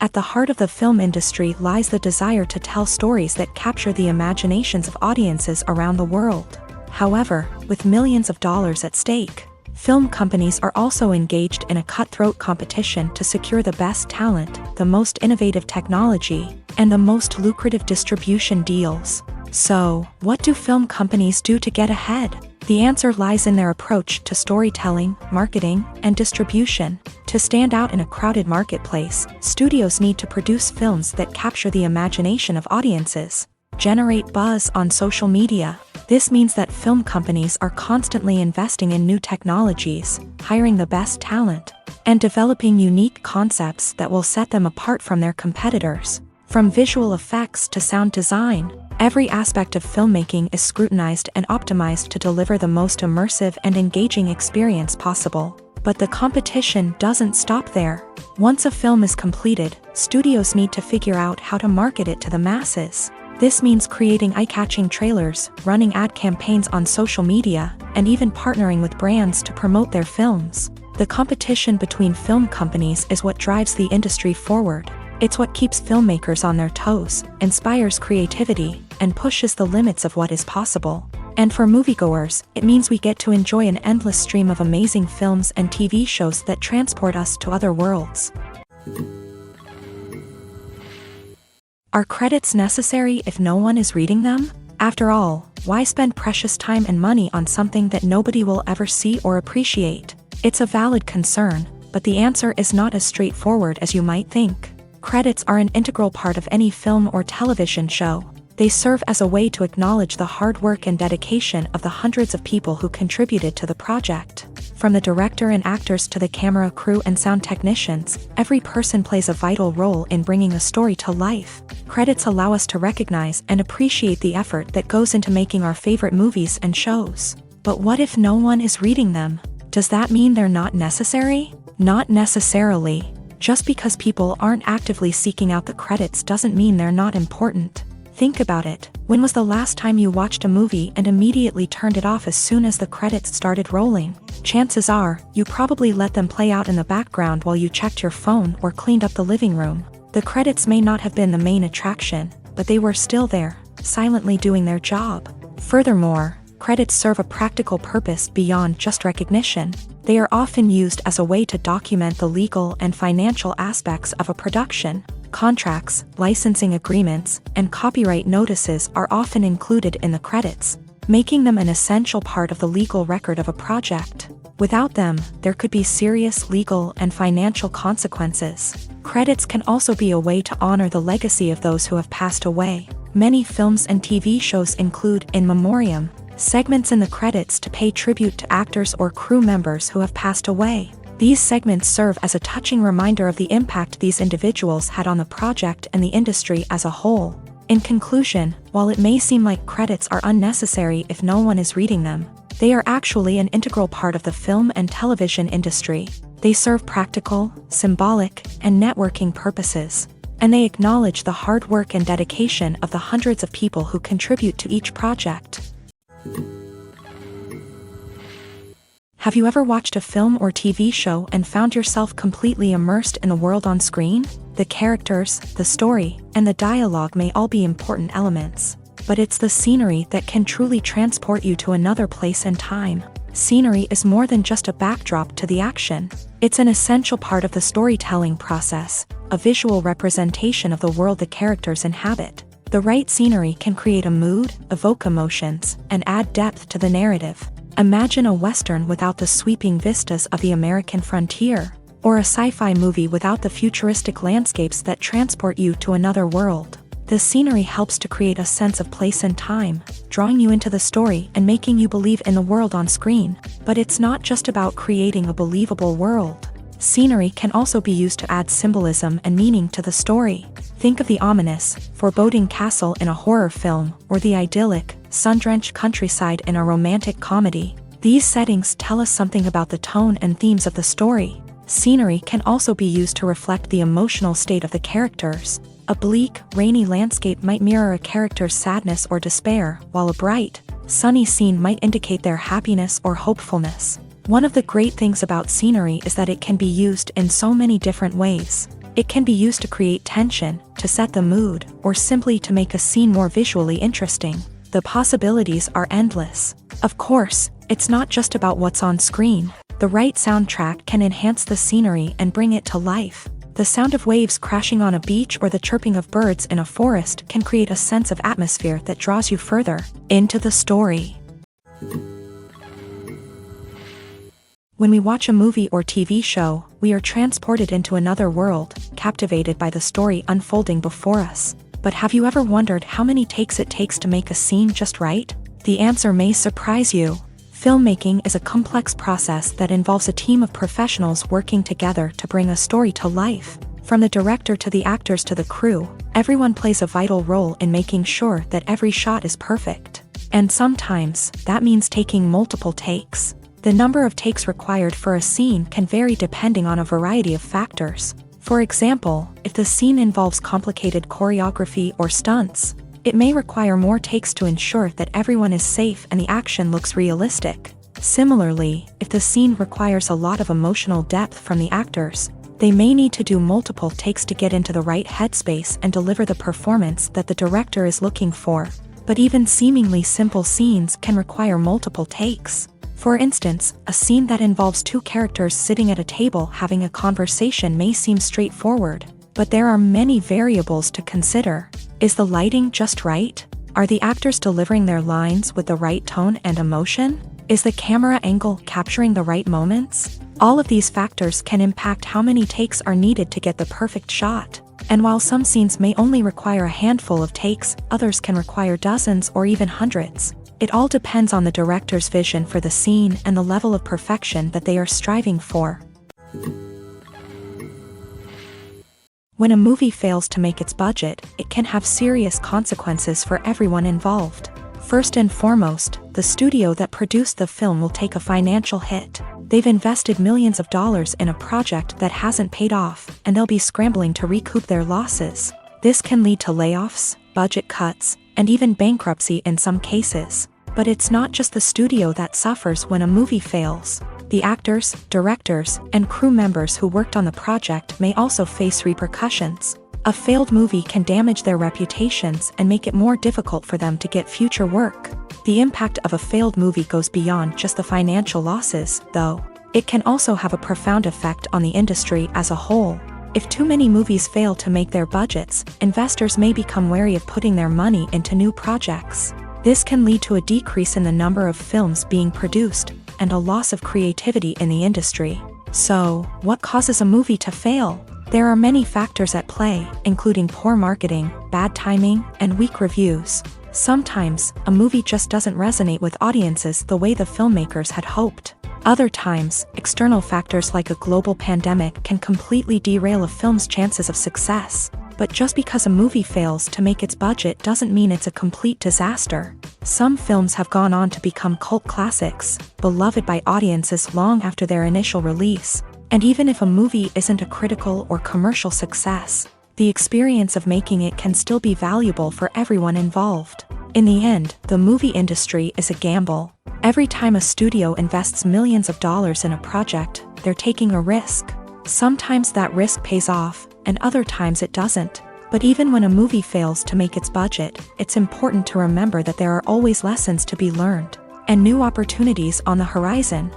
S1: At the heart of the film industry lies the desire to tell stories that capture the imaginations of audiences around the world. However, with millions of dollars at stake, film companies are also engaged in a cutthroat competition to secure the best talent, the most innovative technology, and the most lucrative distribution deals. So, what do film companies do to get ahead? The answer lies in their approach to storytelling, marketing, and distribution. To stand out in a crowded marketplace, studios need to produce films that capture the imagination of audiences, generate buzz on social media. This means that film companies are constantly investing in new technologies, hiring the best talent, and developing unique concepts that will set them apart from their competitors. From visual effects to sound design, every aspect of filmmaking is scrutinized and optimized to deliver the most immersive and engaging experience possible. But the competition doesn't stop there. Once a film is completed, studios need to figure out how to market it to the masses. This means creating eye-catching trailers, running ad campaigns on social media, and even partnering with brands to promote their films. The competition between film companies is what drives the industry forward. It's what keeps filmmakers on their toes, inspires creativity, and pushes the limits of what is possible. And for moviegoers, it means we get to enjoy an endless stream of amazing films and TV shows that transport us to other worlds. Are credits necessary if no one is reading them? After all, why spend precious time and money on something that nobody will ever see or appreciate? It's a valid concern, but the answer is not as straightforward as you might think. Credits are an integral part of any film or television show. They serve as a way to acknowledge the hard work and dedication of the hundreds of people who contributed to the project. From the director and actors to the camera crew and sound technicians, every person plays a vital role in bringing a story to life. Credits allow us to recognize and appreciate the effort that goes into making our favorite movies and shows. But what if no one is reading them? Does that mean they're not necessary? Not necessarily. Just because people aren't actively seeking out the credits doesn't mean they're not important. Think about it. When was the last time you watched a movie and immediately turned it off as soon as the credits started rolling? Chances are, you probably let them play out in the background while you checked your phone or cleaned up the living room. The credits may not have been the main attraction, but they were still there, silently doing their job. Furthermore, credits serve a practical purpose beyond just recognition. They are often used as a way to document the legal and financial aspects of a production. Contracts, licensing agreements, and copyright notices are often included in the credits. making them an essential part of the legal record of a project. Without them, there could be serious legal and financial consequences. Credits can also be a way to honor the legacy of those who have passed away. Many films and TV shows include in memoriam segments in the credits to pay tribute to actors or crew members who have passed away. These segments serve as a touching reminder of the impact these individuals had on the project and the industry as a whole. In conclusion, while it may seem like credits are unnecessary if no one is reading them, they are actually an integral part of the film and television industry. They serve practical, symbolic, and networking purposes, and they acknowledge the hard work and dedication of the hundreds of people who contribute to each project. Have you ever watched a film or TV show and found yourself completely immersed in the world on screen? The characters, the story, and the dialogue may all be important elements, but it's the scenery that can truly transport you to another place and time. Scenery is more than just a backdrop to the action. It's an essential part of the storytelling process, a visual representation of the world the characters inhabit. The right scenery can create a mood, evoke emotions, and add depth to the narrative. Imagine a Western without the sweeping vistas of the American frontier, or a sci-fi movie without the futuristic landscapes that transport you to another world. The scenery helps to create a sense of place and time, drawing you into the story and making you believe in the world on screen. But it's not just about creating a believable world. Scenery can also be used to add symbolism and meaning to the story. Think of the ominous, foreboding castle in a horror film, or the idyllic, sun-drenched countryside in a romantic comedy. These settings tell us something about the tone and themes of the story. Scenery can also be used to reflect the emotional state of the characters. A bleak, rainy landscape might mirror a character's sadness or despair, while a bright, sunny scene might indicate their happiness or hopefulness. One of the great things about scenery is that it can be used in so many different ways. It can be used to create tension, to set the mood, or simply to make a scene more visually interesting. The possibilities are endless. Of course, it's not just about what's on screen. The right soundtrack can enhance the scenery and bring it to life. The sound of waves crashing on a beach or the chirping of birds in a forest can create a sense of atmosphere that draws you further into the story. When we watch a movie or TV show, we are transported into another world, captivated by the story unfolding before us. But have you ever wondered how many takes it takes to make a scene just right? The answer may surprise you. Filmmaking is a complex process that involves a team of professionals working together to bring a story to life. From the director to the actors to the crew, everyone plays a vital role in making sure that every shot is perfect. And sometimes, that means taking multiple takes. The number of takes required for a scene can vary depending on a variety of factors. For example, if the scene involves complicated choreography or stunts, it may require more takes to ensure that everyone is safe and the action looks realistic. Similarly, if the scene requires a lot of emotional depth from the actors, they may need to do multiple takes to get into the right headspace and deliver the performance that the director is looking for. But even seemingly simple scenes can require multiple takes. For instance, a scene that involves two characters sitting at a table having a conversation may seem straightforward, but there are many variables to consider. Is the lighting just right? Are the actors delivering their lines with the right tone and emotion? Is the camera angle capturing the right moments? All of these factors can impact how many takes are needed to get the perfect shot. And while some scenes may only require a handful of takes, others can require dozens or even hundreds. It all depends on the director's vision for the scene and the level of perfection that they are striving for. When a movie fails to make its budget, it can have serious consequences for everyone involved. First and foremost, the studio that produced the film will take a financial hit. They've invested millions of dollars in a project that hasn't paid off, and they'll be scrambling to recoup their losses. This can lead to layoffs, budget cuts, and even bankruptcy in some cases. But it's not just the studio that suffers when a movie fails. The actors, directors, and crew members who worked on the project may also face repercussions. A failed movie can damage their reputations and make it more difficult for them to get future work. The impact of a failed movie goes beyond just the financial losses, though. It can also have a profound effect on the industry as a whole. If too many movies fail to make their budgets, investors may become wary of putting their money into new projects. This can lead to a decrease in the number of films being produced and a loss of creativity in the industry. So, what causes a movie to fail? There are many factors at play, including poor marketing, bad timing, and weak reviews. Sometimes, a movie just doesn't resonate with audiences the way the filmmakers had hoped. Other times, external factors like a global pandemic can completely derail a film's chances of success. But just because a movie fails to make its budget doesn't mean it's a complete disaster. Some films have gone on to become cult classics, beloved by audiences long after their initial release. And even if a movie isn't a critical or commercial success, the experience of making it can still be valuable for everyone involved. In the end, the movie industry is a gamble. Every time a studio invests millions of dollars in a project, they're taking a risk. Sometimes that risk pays off, and other times it doesn't. But even when a movie fails to make its budget, it's important to remember that there are always lessons to be learned, and new opportunities on the horizon.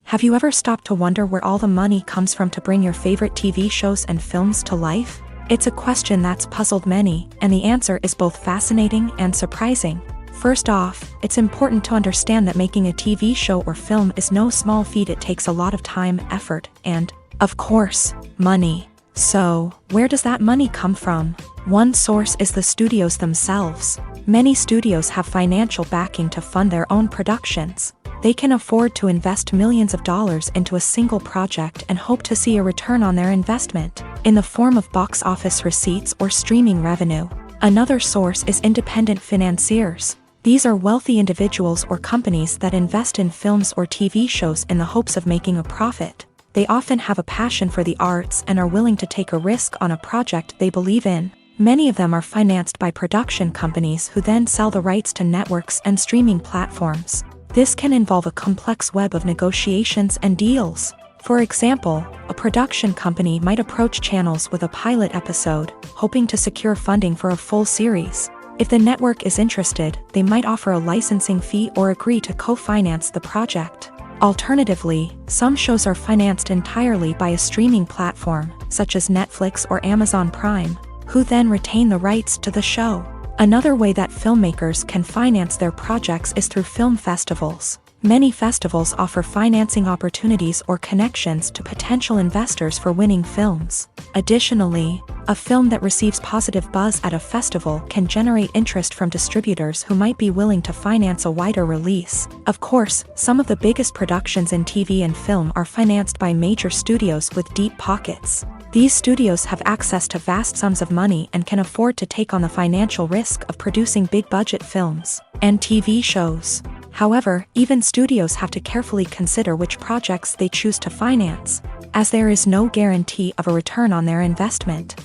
S1: Have you ever stopped to wonder where all the money comes from to bring your favorite TV shows and films to life? It's a question that's puzzled many, and the answer is both fascinating and surprising. First off, it's important to understand that making a TV show or film is no small feat. It takes a lot of time, effort, and, of course, money. So, where does that money come from? One source is the studios themselves. Many studios have financial backing to fund their own productions. They can afford to invest millions of dollars into a single project and hope to see a return on their investment, in the form of box office receipts or streaming revenue. Another source is independent financiers. These are wealthy individuals or companies that invest in films or TV shows in the hopes of making a profit. They often have a passion for the arts and are willing to take a risk on a project they believe in. Many of them are financed by production companies who then sell the rights to networks and streaming platforms. This can involve a complex web of negotiations and deals. For example, a production company might approach channels with a pilot episode, hoping to secure funding for a full series. If the network is interested, they might offer a licensing fee or agree to co-finance the project. Alternatively, some shows are financed entirely by a streaming platform, such as Netflix or Amazon Prime, who then retain the rights to the show. Another way that filmmakers can finance their projects is through film festivals. Many festivals offer financing opportunities or connections to potential investors for winning films. Additionally, a film that receives positive buzz at a festival can generate interest from distributors who might be willing to finance a wider release. Of course, some of the biggest productions in TV and film are financed by major studios with deep pockets. These studios have access to vast sums of money and can afford to take on the financial risk of producing big-budget films and TV shows. However, even studios have to carefully consider which projects they choose to finance, as there is no guarantee of a return on their investment.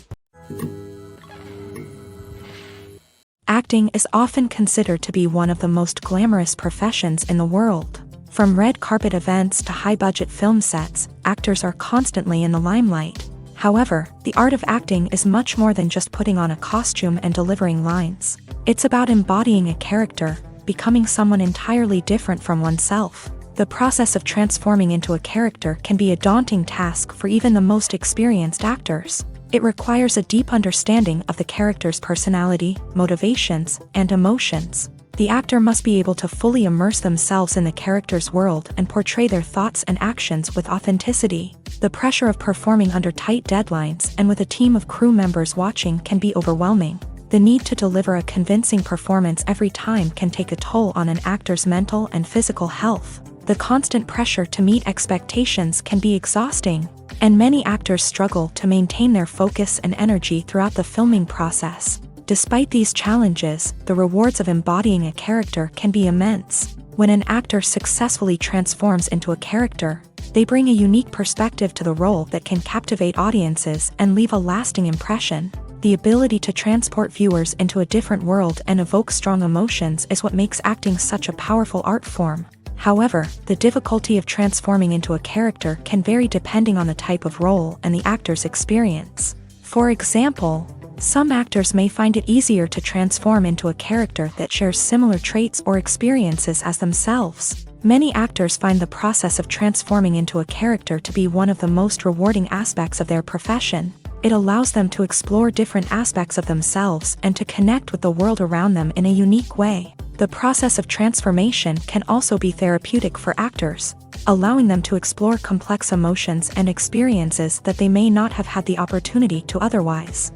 S1: Acting is often considered to be one of the most glamorous professions in the world. From red carpet events to high-budget film sets, actors are constantly in the limelight. However, the art of acting is much more than just putting on a costume and delivering lines. It's about embodying a character, becoming someone entirely different from oneself. The process of transforming into a character can be a daunting task for even the most experienced actors. It requires a deep understanding of the character's personality, motivations, and emotions. The actor must be able to fully immerse themselves in the character's world and portray their thoughts and actions with authenticity. The pressure of performing under tight deadlines and with a team of crew members watching can be overwhelming. The need to deliver a convincing performance every time can take a toll on an actor's mental and physical health. The constant pressure to meet expectations can be exhausting, and many actors struggle to maintain their focus and energy throughout the filming process. Despite these challenges, the rewards of embodying a character can be immense. When an actor successfully transforms into a character, they bring a unique perspective to the role that can captivate audiences and leave a lasting impression. The ability to transport viewers into a different world and evoke strong emotions is what makes acting such a powerful art form. However, the difficulty of transforming into a character can vary depending on the type of role and the actor's experience. For example, some actors may find it easier to transform into a character that shares similar traits or experiences as themselves. Many actors find the process of transforming into a character to be one of the most rewarding aspects of their profession. It allows them to explore different aspects of themselves and to connect with the world around them in a unique way. The process of transformation can also be therapeutic for actors, allowing them to explore complex emotions and experiences that they may not have had the opportunity to otherwise.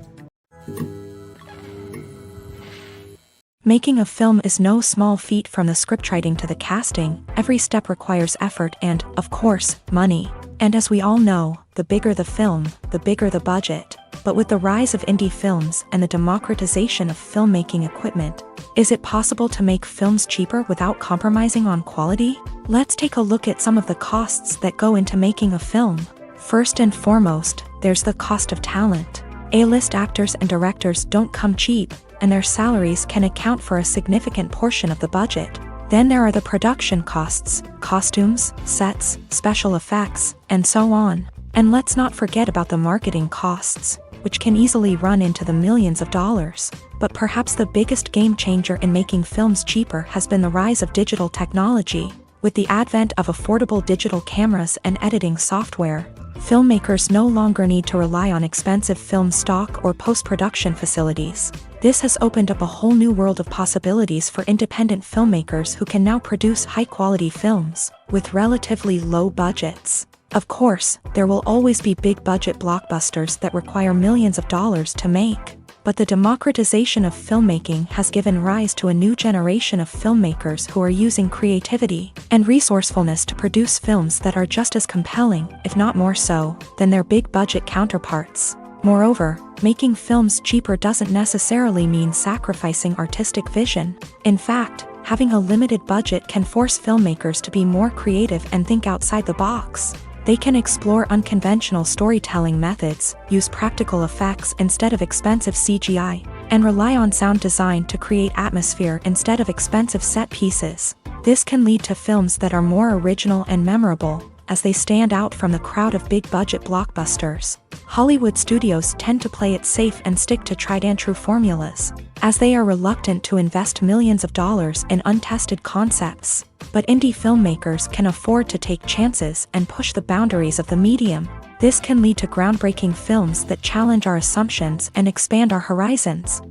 S1: Making a film is no small feat. From the scriptwriting to the casting, every step requires effort and, of course, money. And as we all know, the bigger the film, the bigger the budget. But with the rise of indie films and the democratization of filmmaking equipment, is it possible to make films cheaper without compromising on quality? Let's take a look at some of the costs that go into making a film. First and foremost, there's the cost of talent. A-list actors and directors don't come cheap, and their salaries can account for a significant portion of the budget. Then there are the production costs, costumes, sets, special effects, and so on. And let's not forget about the marketing costs, which can easily run into the millions of dollars. But perhaps the biggest game changer in making films cheaper has been the rise of digital technology. With the advent of affordable digital cameras and editing software, filmmakers no longer need to rely on expensive film stock or post-production facilities. This has opened up a whole new world of possibilities for independent filmmakers who can now produce high-quality films with relatively low budgets. Of course, there will always be big-budget blockbusters that require millions of dollars to make. But the democratization of filmmaking has given rise to a new generation of filmmakers who are using creativity and resourcefulness to produce films that are just as compelling, if not more so, than their big-budget counterparts. Moreover, making films cheaper doesn't necessarily mean sacrificing artistic vision. In fact, having a limited budget can force filmmakers to be more creative and think outside the box. They can explore unconventional storytelling methods, use practical effects instead of expensive CGI, and rely on sound design to create atmosphere instead of expensive set pieces. This can lead to films that are more original and memorable, as they stand out from the crowd of big-budget blockbusters. Hollywood studios tend to play it safe and stick to tried-and-true formulas, as they are reluctant to invest millions of dollars in untested concepts. But indie filmmakers can afford to take chances and push the boundaries of the medium. This can lead to groundbreaking films that challenge our assumptions and expand our horizons.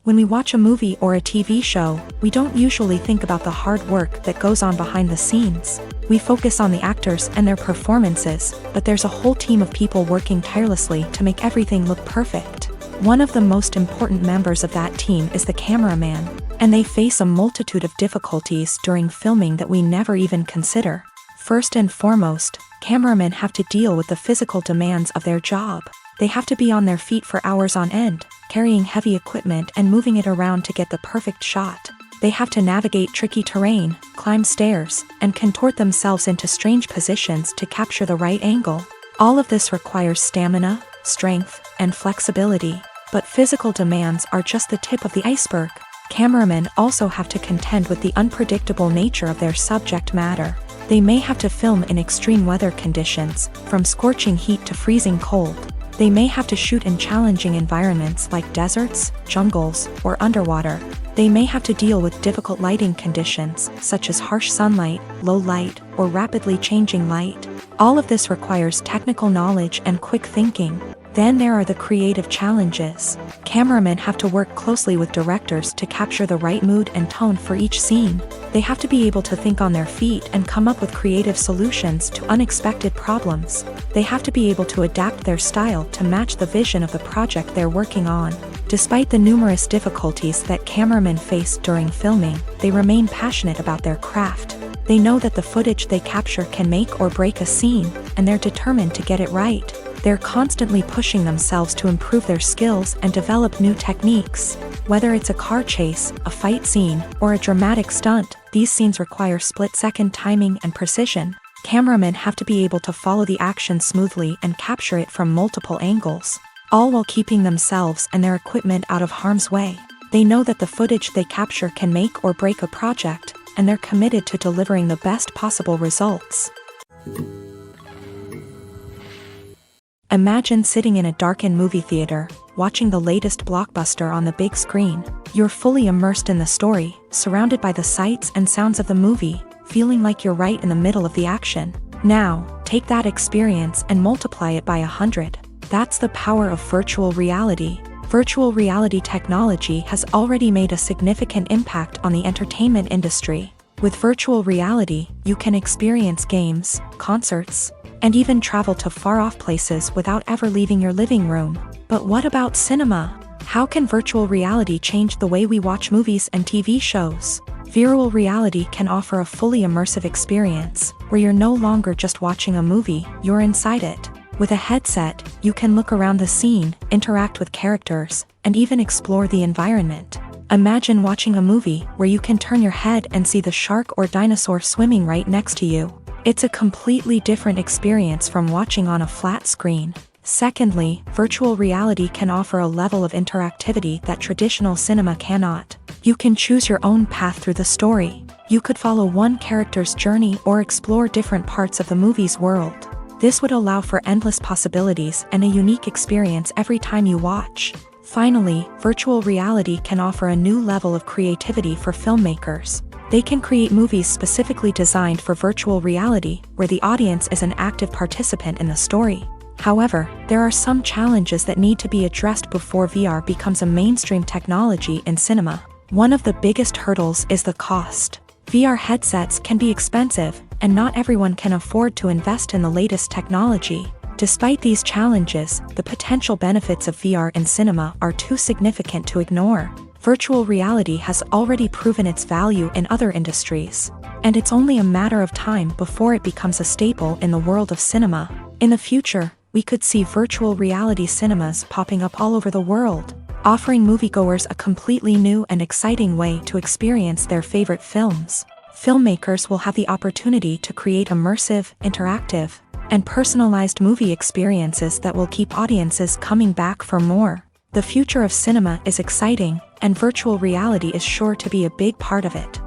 S1: When we watch a movie or a TV show, we don't usually think about the hard work that goes on behind the scenes. We focus on the actors and their performances, but there's a whole team of people working tirelessly to make everything look perfect. One of the most important members of that team is the cameraman, and they face a multitude of difficulties during filming that we never even consider. First and foremost, cameramen have to deal with the physical demands of their job. They have to be on their feet for hours on end, carrying heavy equipment and moving it around to get the perfect shot. They have to navigate tricky terrain, climb stairs, and contort themselves into strange positions to capture the right angle. All of this requires stamina, strength, and flexibility. But physical demands are just the tip of the iceberg. Cameramen also have to contend with the unpredictable nature of their subject matter. They may have to film in extreme weather conditions, from scorching heat to freezing cold. They may have to shoot in challenging environments like deserts, jungles, or underwater. They may have to deal with difficult lighting conditions, such as harsh sunlight, low light, or rapidly changing light. All of this requires technical knowledge and quick thinking. Then there are the creative challenges. Cameramen have to work closely with directors to capture the right mood and tone for each scene. They have to be able to think on their feet and come up with creative solutions to unexpected problems. They have to be able to adapt their style to match the vision of the project they're working on. Despite the numerous difficulties that cameramen face during filming, they remain passionate about their craft. They know that the footage they capture can make or break a scene, and they're determined to get it right. They're constantly pushing themselves to improve their skills and develop new techniques. Whether it's a car chase, a fight scene, or a dramatic stunt, these scenes require split-second timing and precision. Cameramen have to be able to follow the action smoothly and capture it from multiple angles, all while keeping themselves and their equipment out of harm's way. They know that the footage they capture can make or break a project, and they're committed to delivering the best possible results. Imagine sitting in a darkened movie theater, watching the latest blockbuster on the big screen. You're fully immersed in the story, surrounded by the sights and sounds of the movie, feeling like you're right in the middle of the action. Now, Take that experience and multiply it by 100. That's the power of virtual reality. Virtual reality technology has already made a significant impact on the entertainment industry. With virtual reality, you can experience games, concerts, and even travel to far-off places without ever leaving your living room. But what about cinema? How can virtual reality change the way we watch movies and TV shows? Virtual reality can offer a fully immersive experience, where you're no longer just watching a movie, you're inside it. With a headset, you can look around the scene, interact with characters, and even explore the environment. Imagine watching a movie where you can turn your head and see the shark or dinosaur swimming right next to you. It's a completely different experience from watching on a flat screen. Secondly, virtual reality can offer a level of interactivity that traditional cinema cannot. You can choose your own path through the story. You could follow one character's journey or explore different parts of the movie's world. This would allow for endless possibilities and a unique experience every time you watch. Finally, virtual reality can offer a new level of creativity for filmmakers. They can create movies specifically designed for virtual reality, where the audience is an active participant in the story. However, there are some challenges that need to be addressed before VR becomes a mainstream technology in cinema. One of the biggest hurdles is the cost. VR headsets can be expensive, and not everyone can afford to invest in the latest technology. Despite these challenges, the potential benefits of VR in cinema are too significant to ignore. Virtual reality has already proven its value in other industries, and it's only a matter of time before it becomes a staple in the world of cinema. In the future, we could see virtual reality cinemas popping up all over the world, offering moviegoers a completely new and exciting way to experience their favorite films. Filmmakers will have the opportunity to create immersive, interactive, and personalized movie experiences that will keep audiences coming back for more. The future of cinema is exciting, and virtual reality is sure to be a big part of it.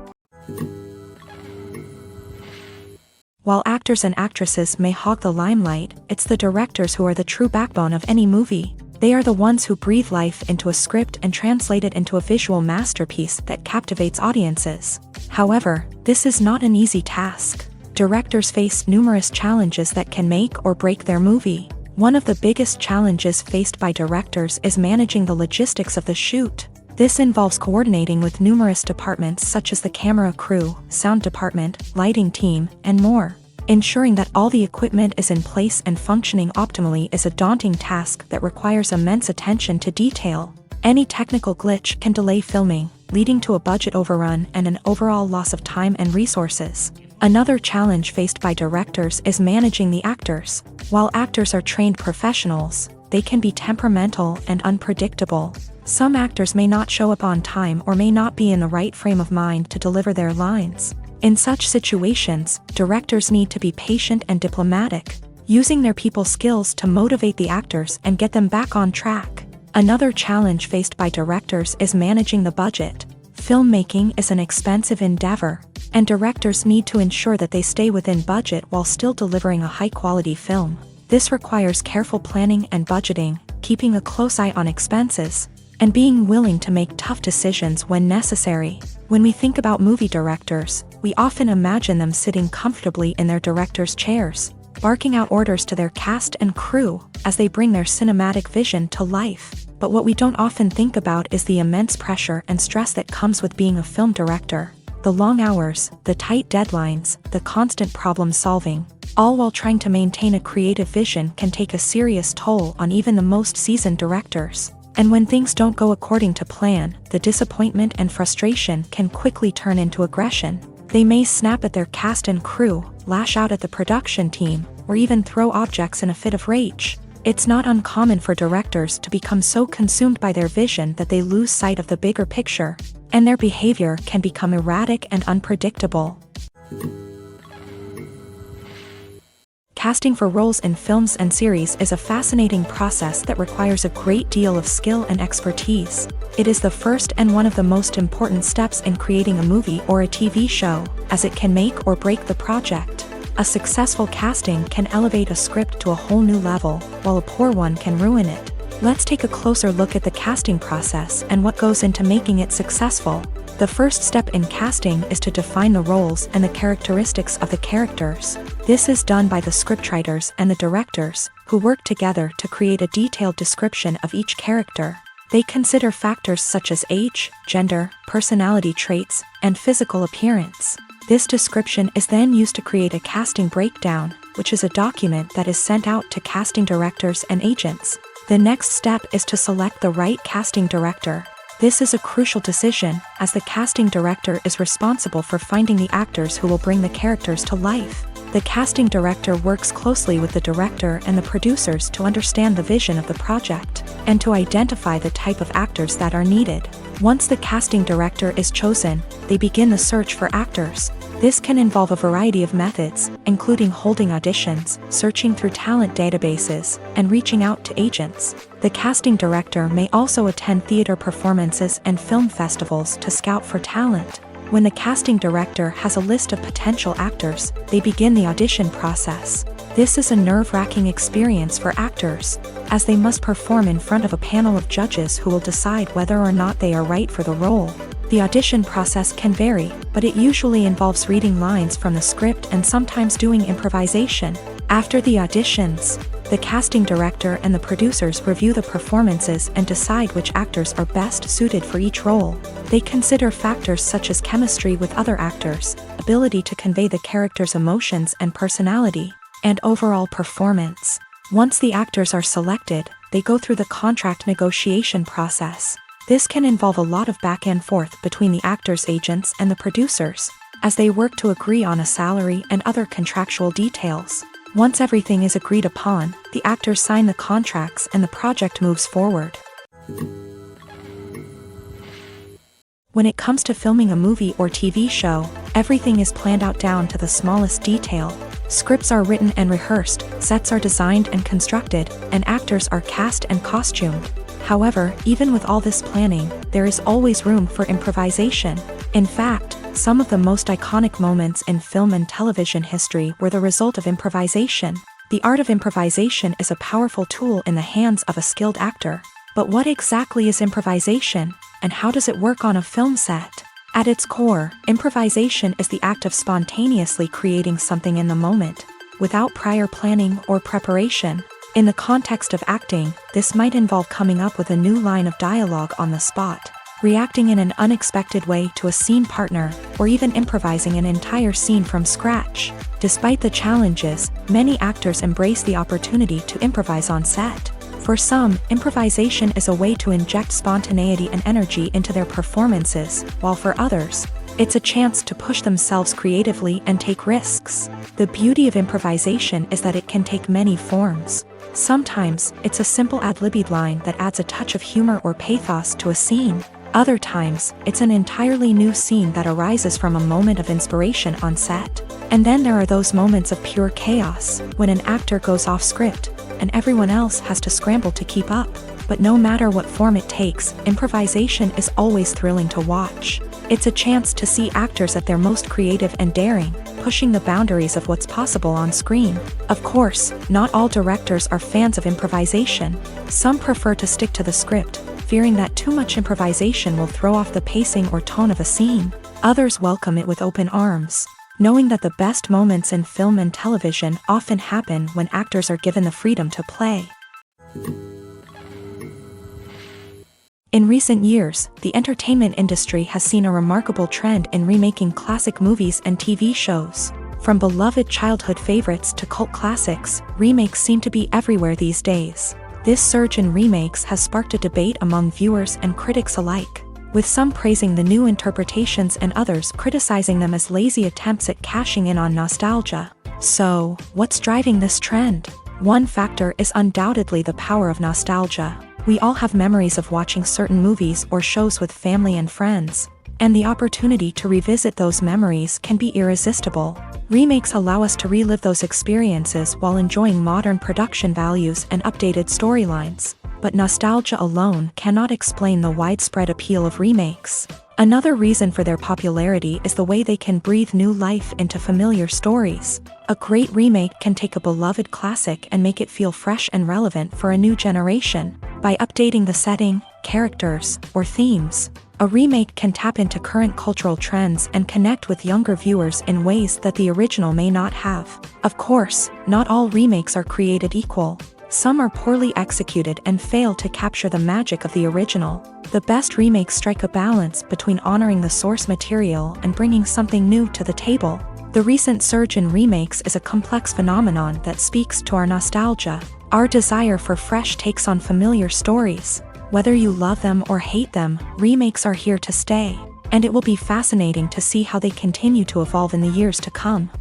S1: While actors and actresses may hog the limelight, it's the directors who are the true backbone of any movie. They are the ones who breathe life into a script and translate it into a visual masterpiece that captivates audiences. However, this is not an easy task. Directors face numerous challenges that can make or break their movie. One of the biggest challenges faced by directors is managing the logistics of the shoot. This involves coordinating with numerous departments such as the camera crew, sound department, lighting team, and more. Ensuring that all the equipment is in place and functioning optimally is a daunting task that requires immense attention to detail. Any technical glitch can delay filming, leading to a budget overrun and an overall loss of time and resources. Another challenge faced by directors is managing the actors. While actors are trained professionals, they can be temperamental and unpredictable. Some actors may not show up on time or may not be in the right frame of mind to deliver their lines. In such situations, directors need to be patient and diplomatic, using their people skills to motivate the actors and get them back on track. Another challenge faced by directors is managing the budget. Filmmaking is an expensive endeavor, and directors need to ensure that they stay within budget while still delivering a high-quality film. This requires careful planning and budgeting, keeping a close eye on expenses, and being willing to make tough decisions when necessary. When we think about movie directors, we often imagine them sitting comfortably in their director's chairs, barking out orders to their cast and crew as they bring their cinematic vision to life. But what we don't often think about is the immense pressure and stress that comes with being a film director. The long hours, the tight deadlines, the constant problem solving, all while trying to maintain a creative vision can take a serious toll on even the most seasoned directors. And when things don't go according to plan, the disappointment and frustration can quickly turn into aggression. They may snap at their cast and crew, lash out at the production team, or even throw objects in a fit of rage. It's not uncommon for directors to become so consumed by their vision that they lose sight of the bigger picture, and their behavior can become erratic and unpredictable. Casting for roles in films and series is a fascinating process that requires a great deal of skill and expertise. It is the first and one of the most important steps in creating a movie or a TV show, as it can make or break the project. A successful casting can elevate a script to a whole new level, while a poor one can ruin it. Let's take a closer look at the casting process and what goes into making it successful. The first step in casting is to define the roles and the characteristics of the characters. This is done by the scriptwriters and the directors, who work together to create a detailed description of each character. They consider factors such as age, gender, personality traits, and physical appearance. This description is then used to create a casting breakdown, which is a document that is sent out to casting directors and agents. The next step is to select the right casting director. This is a crucial decision, as the casting director is responsible for finding the actors who will bring the characters to life. The casting director works closely with the director and the producers to understand the vision of the project, and to identify the type of actors that are needed. Once the casting director is chosen, they begin the search for actors. This can involve a variety of methods, including holding auditions, searching through talent databases, and reaching out to agents. The casting director may also attend theater performances and film festivals to scout for talent. When the casting director has a list of potential actors, they begin the audition process. This is a nerve-wracking experience for actors, as they must perform in front of a panel of judges who will decide whether or not they are right for the role. The audition process can vary, but it usually involves reading lines from the script and sometimes doing improvisation. After the auditions, the casting director and the producers review the performances and decide which actors are best suited for each role. They consider factors such as chemistry with other actors, ability to convey the character's emotions and personality, and overall performance. Once the actors are selected, they go through the contract negotiation process. This can involve a lot of back and forth between the actors' agents and the producers, as they work to agree on a salary and other contractual details. Once everything is agreed upon, the actors sign the contracts and the project moves forward. When it comes to filming a movie or TV show, everything is planned out down to the smallest detail. Scripts are written and rehearsed, sets are designed and constructed, and actors are cast and costumed. However, even with all this planning, there is always room for improvisation. In fact, some of the most iconic moments in film and television history were the result of improvisation. The art of improvisation is a powerful tool in the hands of a skilled actor. But what exactly is improvisation, and how does it work on a film set? At its core, improvisation is the act of spontaneously creating something in the moment, without prior planning or preparation. In the context of acting, this might involve coming up with a new line of dialogue on the spot, reacting in an unexpected way to a scene partner, or even improvising an entire scene from scratch. Despite the challenges, many actors embrace the opportunity to improvise on set. For some, improvisation is a way to inject spontaneity and energy into their performances, while for others, it's a chance to push themselves creatively and take risks. The beauty of improvisation is that it can take many forms. Sometimes, it's a simple ad-libbed line that adds a touch of humor or pathos to a scene. Other times, it's an entirely new scene that arises from a moment of inspiration on set. And then there are those moments of pure chaos, when an actor goes off script, and everyone else has to scramble to keep up. But no matter what form it takes, improvisation is always thrilling to watch. It's a chance to see actors at their most creative and daring, pushing the boundaries of what's possible on screen. Of course, not all directors are fans of improvisation. Some prefer to stick to the script, fearing that too much improvisation will throw off the pacing or tone of a scene. Others welcome it with open arms, knowing that the best moments in film and television often happen when actors are given the freedom to play. In recent years, the entertainment industry has seen a remarkable trend in remaking classic movies and TV shows. From beloved childhood favorites to cult classics, remakes seem to be everywhere these days. This surge in remakes has sparked a debate among viewers and critics alike, with some praising the new interpretations and others criticizing them as lazy attempts at cashing in on nostalgia. So, what's driving this trend? One factor is undoubtedly the power of nostalgia. We all have memories of watching certain movies or shows with family and friends, and the opportunity to revisit those memories can be irresistible. Remakes allow us to relive those experiences while enjoying modern production values and updated storylines. But nostalgia alone cannot explain the widespread appeal of remakes. Another reason for their popularity is the way they can breathe new life into familiar stories. A great remake can take a beloved classic and make it feel fresh and relevant for a new generation. By updating the setting, characters, or themes, a remake can tap into current cultural trends and connect with younger viewers in ways that the original may not have. Of course, not all remakes are created equal. Some are poorly executed and fail to capture the magic of the original. The best remakes strike a balance between honoring the source material and bringing something new to the table. The recent surge in remakes is a complex phenomenon that speaks to our nostalgia, our desire for fresh takes on familiar stories. Whether you love them or hate them, remakes are here to stay, and it will be fascinating to see how they continue to evolve in the years to come.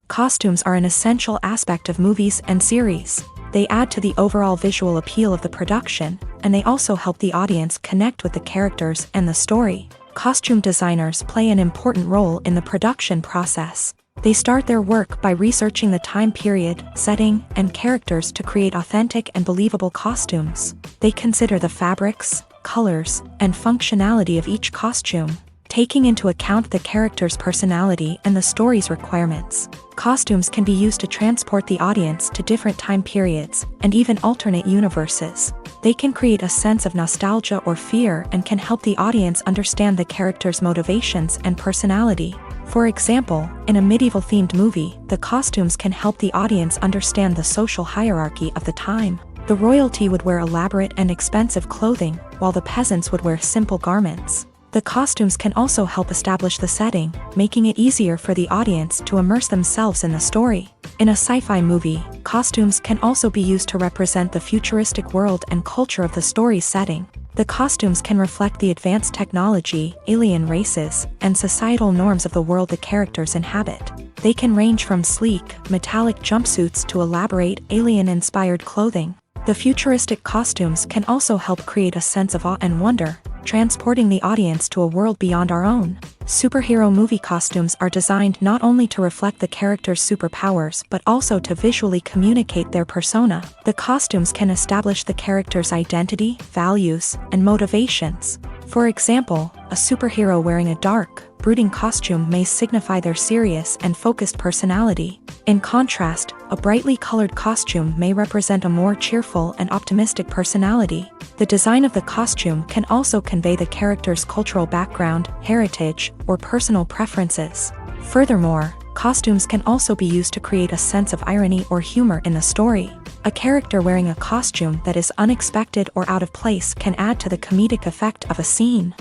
S1: Costumes are an essential aspect of movies and series. They add to the overall visual appeal of the production, and they also help the audience connect with the characters and the story. Costume designers play an important role in the production process. They start their work by researching the time period, setting, and characters to create authentic and believable costumes. They consider the fabrics, colors, and functionality of each costume, taking into account the character's personality and the story's requirements. Costumes can be used to transport the audience to different time periods and even alternate universes. They can create a sense of nostalgia or fear and can help the audience understand the character's motivations and personality. For example, in a medieval-themed movie, the costumes can help the audience understand the social hierarchy of the time. The royalty would wear elaborate and expensive clothing, while the peasants would wear simple garments. The costumes can also help establish the setting, making it easier for the audience to immerse themselves in the story. In a sci-fi movie, costumes can also be used to represent the futuristic world and culture of the story's setting. The costumes can reflect the advanced technology, alien races, and societal norms of the world the characters inhabit. They can range from sleek, metallic jumpsuits to elaborate, alien-inspired clothing. The futuristic costumes can also help create a sense of awe and wonder, transporting the audience to a world beyond our own. Superhero movie costumes are designed not only to reflect the character's superpowers but also to visually communicate their persona. The costumes can establish the character's identity, values, and motivations. For example, a superhero wearing a dark, brooding costume may signify their serious and focused personality. In contrast, a brightly colored costume may represent a more cheerful and optimistic personality. The design of the costume can also convey the character's cultural background, heritage, or personal preferences. Furthermore, costumes can also be used to create a sense of irony or humor in the story. A character wearing a costume that is unexpected or out of place can add to the comedic effect of a scene.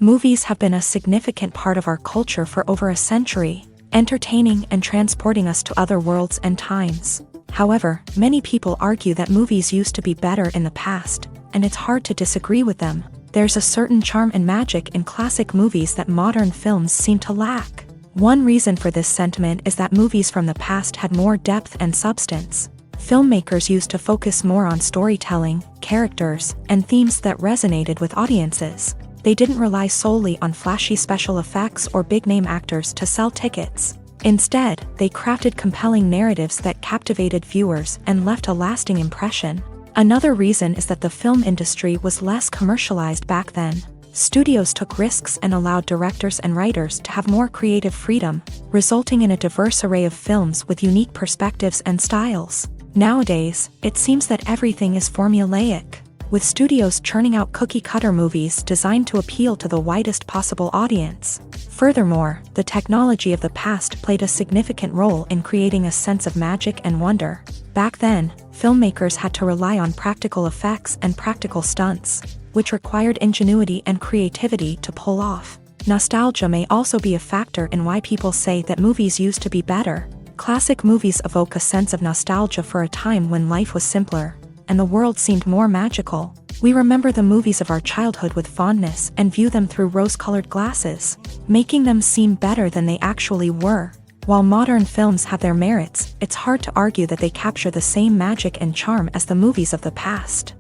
S1: Movies have been a significant part of our culture for over a century, entertaining and transporting us to other worlds and times. However, many people argue that movies used to be better in the past, and it's hard to disagree with them. There's a certain charm and magic in classic movies that modern films seem to lack. One reason for this sentiment is that movies from the past had more depth and substance. Filmmakers used to focus more on storytelling, characters, and themes that resonated with audiences. They didn't rely solely on flashy special effects or big-name actors to sell tickets. Instead, they crafted compelling narratives that captivated viewers and left a lasting impression. Another reason is that the film industry was less commercialized back then. Studios took risks and allowed directors and writers to have more creative freedom, resulting in a diverse array of films with unique perspectives and styles. Nowadays, it seems that everything is formulaic, with studios churning out cookie-cutter movies designed to appeal to the widest possible audience. Furthermore, the technology of the past played a significant role in creating a sense of magic and wonder. Back then, filmmakers had to rely on practical effects and practical stunts, which required ingenuity and creativity to pull off. Nostalgia may also be a factor in why people say that movies used to be better. Classic movies evoke a sense of nostalgia for a time when life was simpler, and the world seemed more magical. We remember the movies of our childhood with fondness and view them through rose-colored glasses, making them seem better than they actually were. While modern films have their merits, it's hard to argue that they capture the same magic and charm as the movies of the past.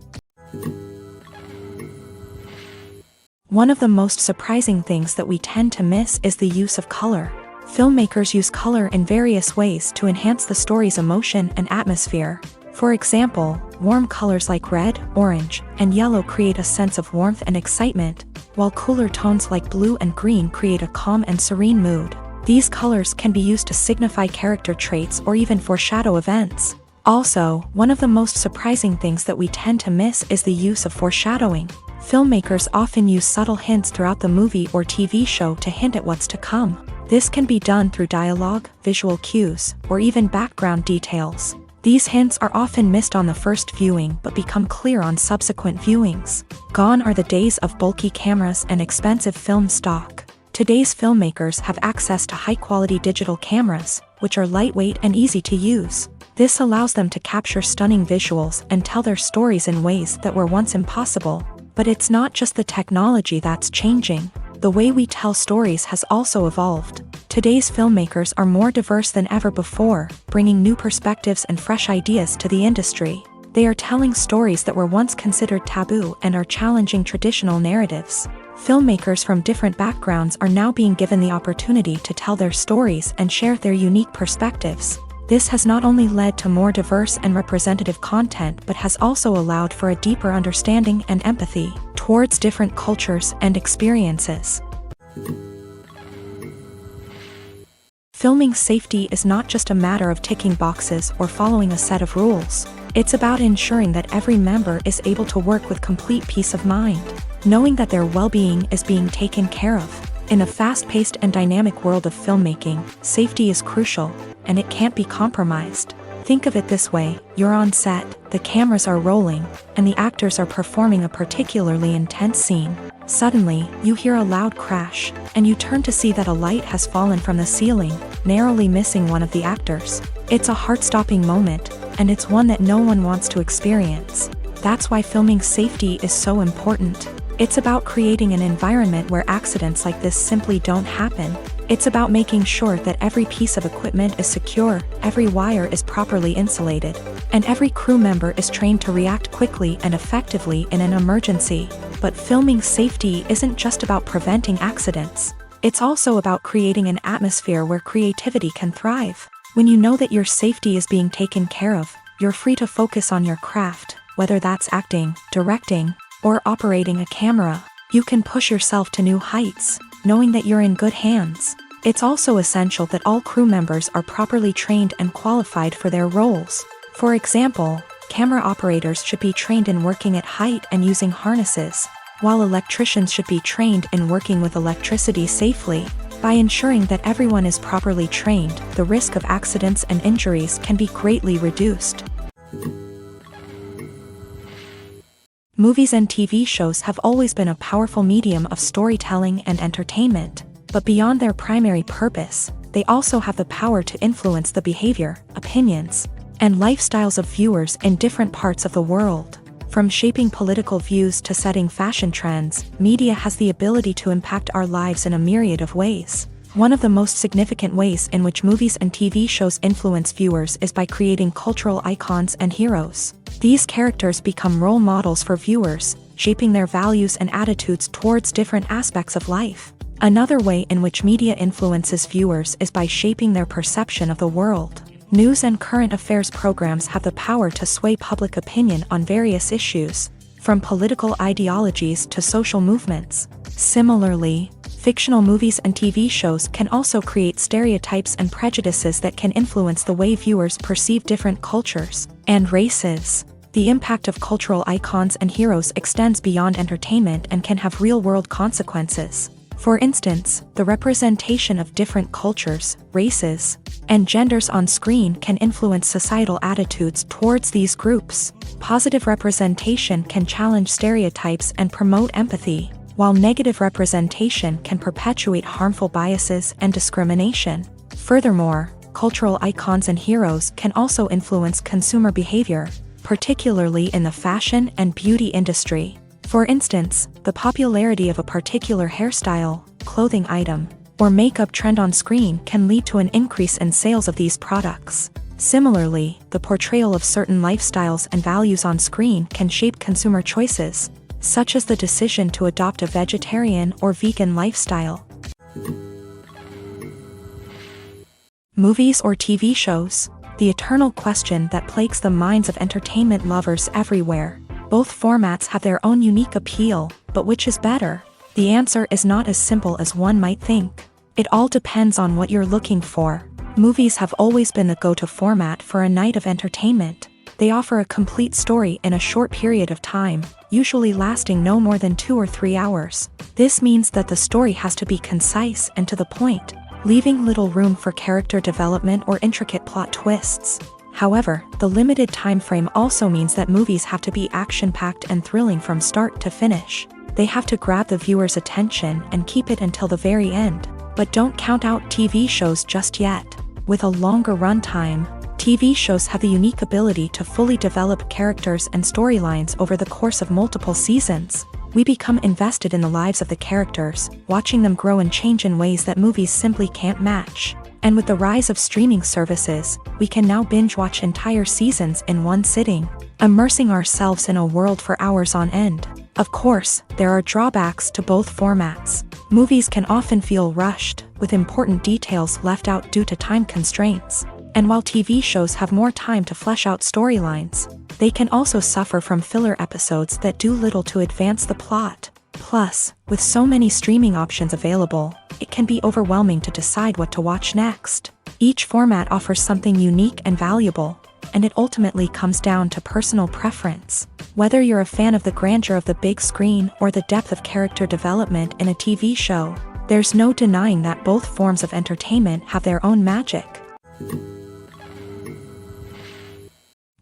S1: One of the most surprising things that we tend to miss is the use of color. Filmmakers use color in various ways to enhance the story's emotion and atmosphere. For example, warm colors like red, orange, and yellow create a sense of warmth and excitement, while cooler tones like blue and green create a calm and serene mood. These colors can be used to signify character traits or even foreshadow events. Also, one of the most surprising things that we tend to miss is the use of foreshadowing. Filmmakers often use subtle hints throughout the movie or TV show to hint at what's to come. This can be done through dialogue, visual cues, or even background details. These hints are often missed on the first viewing but become clear on subsequent viewings. Gone are the days of bulky cameras and expensive film stock. Today's filmmakers have access to high-quality digital cameras, which are lightweight and easy to use. This allows them to capture stunning visuals and tell their stories in ways that were once impossible. But it's not just the technology that's changing. The way we tell stories has also evolved. Today's filmmakers are more diverse than ever before, bringing new perspectives and fresh ideas to the industry. They are telling stories that were once considered taboo and are challenging traditional narratives. Filmmakers from different backgrounds are now being given the opportunity to tell their stories and share their unique perspectives. This has not only led to more diverse and representative content but has also allowed for a deeper understanding and empathy towards different cultures and experiences. Filming safety is not just a matter of ticking boxes or following a set of rules. It's about ensuring that every member is able to work with complete peace of mind, knowing that their well-being is being taken care of. In a fast-paced and dynamic world of filmmaking, safety is crucial, and it can't be compromised. Think of it this way: you're on set, the cameras are rolling, and the actors are performing a particularly intense scene. Suddenly, you hear a loud crash, and you turn to see that a light has fallen from the ceiling, narrowly missing one of the actors. It's a heart-stopping moment, and it's one that no one wants to experience. That's why filming safety is so important. It's about creating an environment where accidents like this simply don't happen. It's about making sure that every piece of equipment is secure, every wire is properly insulated, and every crew member is trained to react quickly and effectively in an emergency. But filming safety isn't just about preventing accidents. It's also about creating an atmosphere where creativity can thrive. When you know that your safety is being taken care of, you're free to focus on your craft, whether that's acting, directing, or operating a camera. You can push yourself to new heights, knowing that you're in good hands. It's also essential that all crew members are properly trained and qualified for their roles. For example, camera operators should be trained in working at height and using harnesses, while electricians should be trained in working with electricity safely. By ensuring that everyone is properly trained, the risk of accidents and injuries can be greatly reduced. Movies and TV shows have always been a powerful medium of storytelling and entertainment, but beyond their primary purpose, they also have the power to influence the behavior, opinions, and lifestyles of viewers in different parts of the world. From shaping political views to setting fashion trends, media has the ability to impact our lives in a myriad of ways. One of the most significant ways in which movies and TV shows influence viewers is by creating cultural icons and heroes. These characters become role models for viewers, shaping their values and attitudes towards different aspects of life. Another way in which media influences viewers is by shaping their perception of the world. News and current affairs programs have the power to sway public opinion on various issues, from political ideologies to social movements. Similarly, fictional movies and TV shows can also create stereotypes and prejudices that can influence the way viewers perceive different cultures and races. The impact of cultural icons and heroes extends beyond entertainment and can have real-world consequences. For instance, the representation of different cultures, races, and genders on screen can influence societal attitudes towards these groups. Positive representation can challenge stereotypes and promote empathy, while negative representation can perpetuate harmful biases and discrimination. Furthermore, cultural icons and heroes can also influence consumer behavior, particularly in the fashion and beauty industry. For instance, the popularity of a particular hairstyle, clothing item, or makeup trend on screen can lead to an increase in sales of these products. Similarly, the portrayal of certain lifestyles and values on screen can shape consumer choices, such as the decision to adopt a vegetarian or vegan lifestyle. Movies or TV shows. the eternal question that plagues the minds of entertainment lovers everywhere. Both formats have their own unique appeal, but which is better? The answer is not as simple as one might think. It all depends on what you're looking for. Movies have always been the go-to format for a night of entertainment. They offer a complete story in a short period of time, usually lasting no more than 2 or 3 hours. This means that the story has to be concise and to the point, leaving little room for character development or intricate plot twists. However, the limited time frame also means that movies have to be action-packed and thrilling from start to finish. They have to grab the viewer's attention and keep it until the very end. But don't count out TV shows just yet. With a longer runtime, TV shows have the unique ability to fully develop characters and storylines over the course of multiple seasons. We become invested in the lives of the characters, watching them grow and change in ways that movies simply can't match. And with the rise of streaming services, we can now binge-watch entire seasons in one sitting, immersing ourselves in a world for hours on end. Of course, there are drawbacks to both formats. Movies can often feel rushed, with important details left out due to time constraints. And while TV shows have more time to flesh out storylines, they can also suffer from filler episodes that do little to advance the plot. Plus, with so many streaming options available, it can be overwhelming to decide what to watch next. Each format offers something unique and valuable, and it ultimately comes down to personal preference. Whether you're a fan of the grandeur of the big screen or the depth of character development in a TV show, there's no denying that both forms of entertainment have their own magic.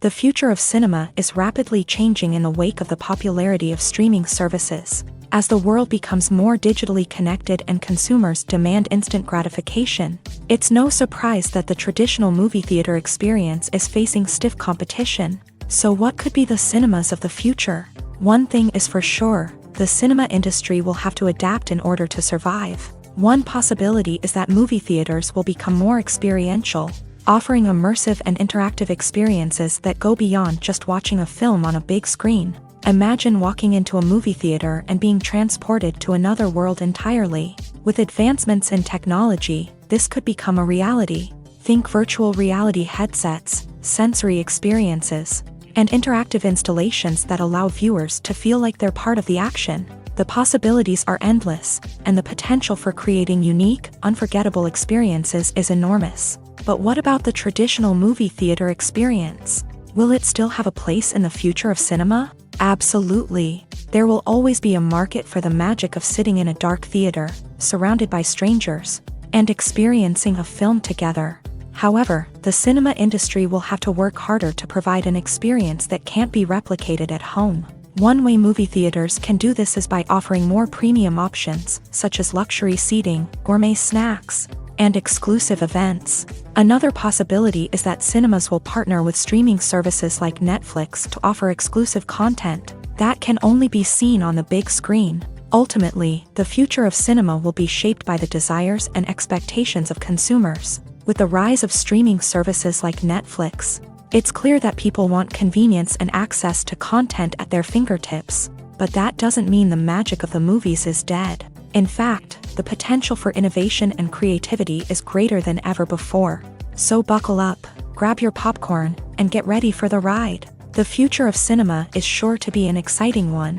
S1: The future of cinema is rapidly changing in the wake of the popularity of streaming services. As the world becomes more digitally connected and consumers demand instant gratification, it's no surprise that the traditional movie theater experience is facing stiff competition. So what could be the cinemas of the future? One thing is for sure, the cinema industry will have to adapt in order to survive. One possibility is that movie theaters will become more experiential, offering immersive and interactive experiences that go beyond just watching a film on a big screen. Imagine walking into a movie theater and being transported to another world entirely. With advancements in technology, this could become a reality. Think virtual reality headsets, sensory experiences, and interactive installations that allow viewers to feel like they're part of the action. The possibilities are endless, and the potential for creating unique, unforgettable experiences is enormous. But what about the traditional movie theater experience? Will it still have a place in the future of cinema? Absolutely. There will always be a market for the magic of sitting in a dark theater, surrounded by strangers, and experiencing a film together. However, the cinema industry will have to work harder to provide an experience that can't be replicated at home. One way movie theaters can do this is by offering more premium options, such as luxury seating, gourmet snacks, and exclusive events. Another possibility is that cinemas will partner with streaming services like Netflix to offer exclusive content that can only be seen on the big screen. Ultimately, the future of cinema will be shaped by the desires and expectations of consumers. With the rise of streaming services like Netflix, it's clear that people want convenience and access to content at their fingertips. But that doesn't mean the magic of the movies is dead. In fact, the potential for innovation and creativity is greater than ever before. So buckle up, grab your popcorn, and get ready for the ride. The future of cinema is sure to be an exciting one.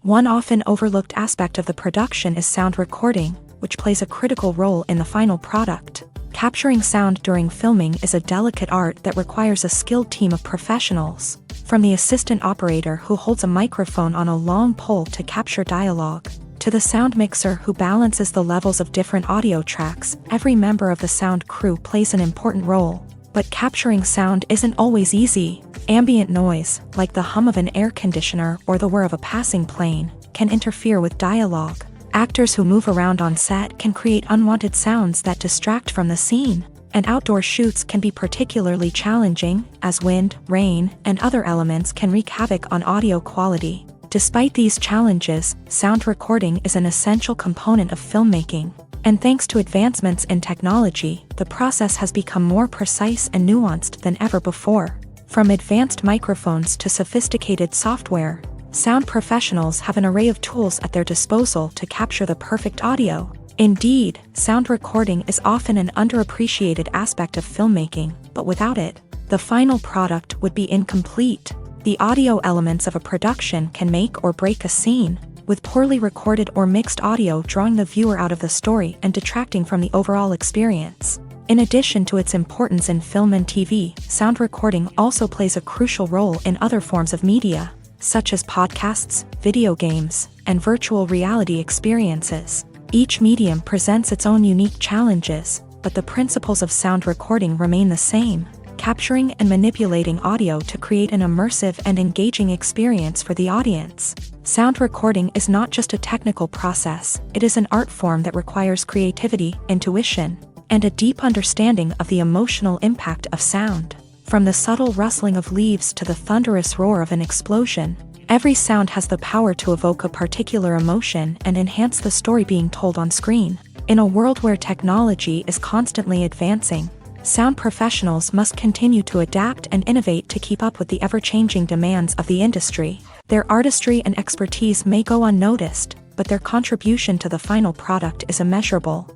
S1: One often overlooked aspect of the production is sound recording, which plays a critical role in the final product. Capturing sound during filming is a delicate art that requires a skilled team of professionals. From the assistant operator who holds a microphone on a long pole to capture dialogue, to the sound mixer who balances the levels of different audio tracks, every member of the sound crew plays an important role. But capturing sound isn't always easy. Ambient noise, like the hum of an air conditioner or the whir of a passing plane, can interfere with dialogue. Actors who move around on set can create unwanted sounds that distract from the scene. And outdoor shoots can be particularly challenging, as wind, rain, and other elements can wreak havoc on audio quality. Despite these challenges, sound recording is an essential component of filmmaking. And thanks to advancements in technology, the process has become more precise and nuanced than ever before. From advanced microphones to sophisticated software, sound professionals have an array of tools at their disposal to capture the perfect audio. Indeed, sound recording is often an underappreciated aspect of filmmaking, but without it, the final product would be incomplete. The audio elements of a production can make or break a scene, with poorly recorded or mixed audio drawing the viewer out of the story and detracting from the overall experience. In addition to its importance in film and TV, sound recording also plays a crucial role in other forms of media, such as podcasts, video games, and virtual reality experiences. Each medium presents its own unique challenges, but the principles of sound recording remain the same, capturing and manipulating audio to create an immersive and engaging experience for the audience. Sound recording is not just a technical process, it is an art form that requires creativity, intuition, and a deep understanding of the emotional impact of sound. From the subtle rustling of leaves to the thunderous roar of an explosion, every sound has the power to evoke a particular emotion and enhance the story being told on screen. In a world where technology is constantly advancing, sound professionals must continue to adapt and innovate to keep up with the ever-changing demands of the industry. Their artistry and expertise may go unnoticed, but their contribution to the final product is immeasurable.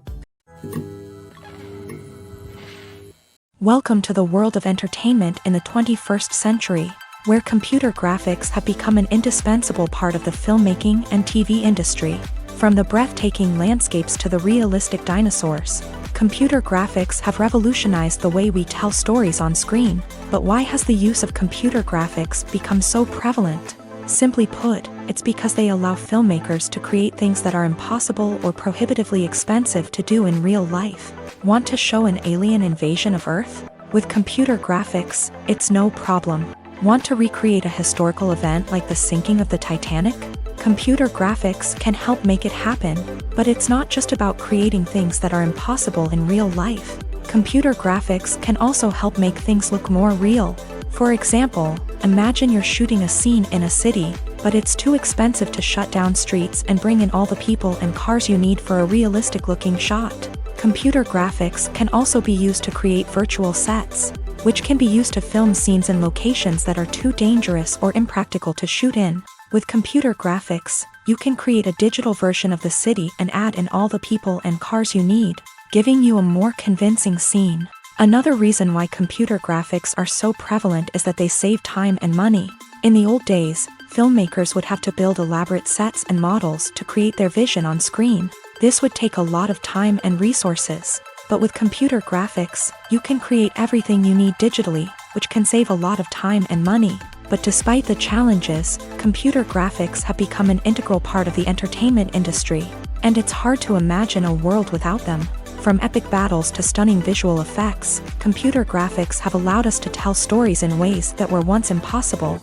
S1: Welcome to the world of entertainment in the 21st century, where computer graphics have become an indispensable part of the filmmaking and TV industry. From the breathtaking landscapes to the realistic dinosaurs, computer graphics have revolutionized the way we tell stories on screen. But why has the use of computer graphics become so prevalent? Simply put, it's because they allow filmmakers to create things that are impossible or prohibitively expensive to do in real life. Want to show an alien invasion of Earth? With computer graphics, it's no problem. Want to recreate a historical event like the sinking of the Titanic? Computer graphics can help make it happen, but it's not just about creating things that are impossible in real life. Computer graphics can also help make things look more real. For example, imagine you're shooting a scene in a city, but it's too expensive to shut down streets and bring in all the people and cars you need for a realistic-looking shot. Computer graphics can also be used to create virtual sets, which can be used to film scenes in locations that are too dangerous or impractical to shoot in. With computer graphics, you can create a digital version of the city and add in all the people and cars you need, giving you a more convincing scene. Another reason why computer graphics are so prevalent is that they save time and money. In the old days, filmmakers would have to build elaborate sets and models to create their vision on screen. This would take a lot of time and resources. But with computer graphics, you can create everything you need digitally, which can save a lot of time and money. But despite the challenges, computer graphics have become an integral part of the entertainment industry, and it's hard to imagine a world without them. From epic battles to stunning visual effects, computer graphics have allowed us to tell stories in ways that were once impossible.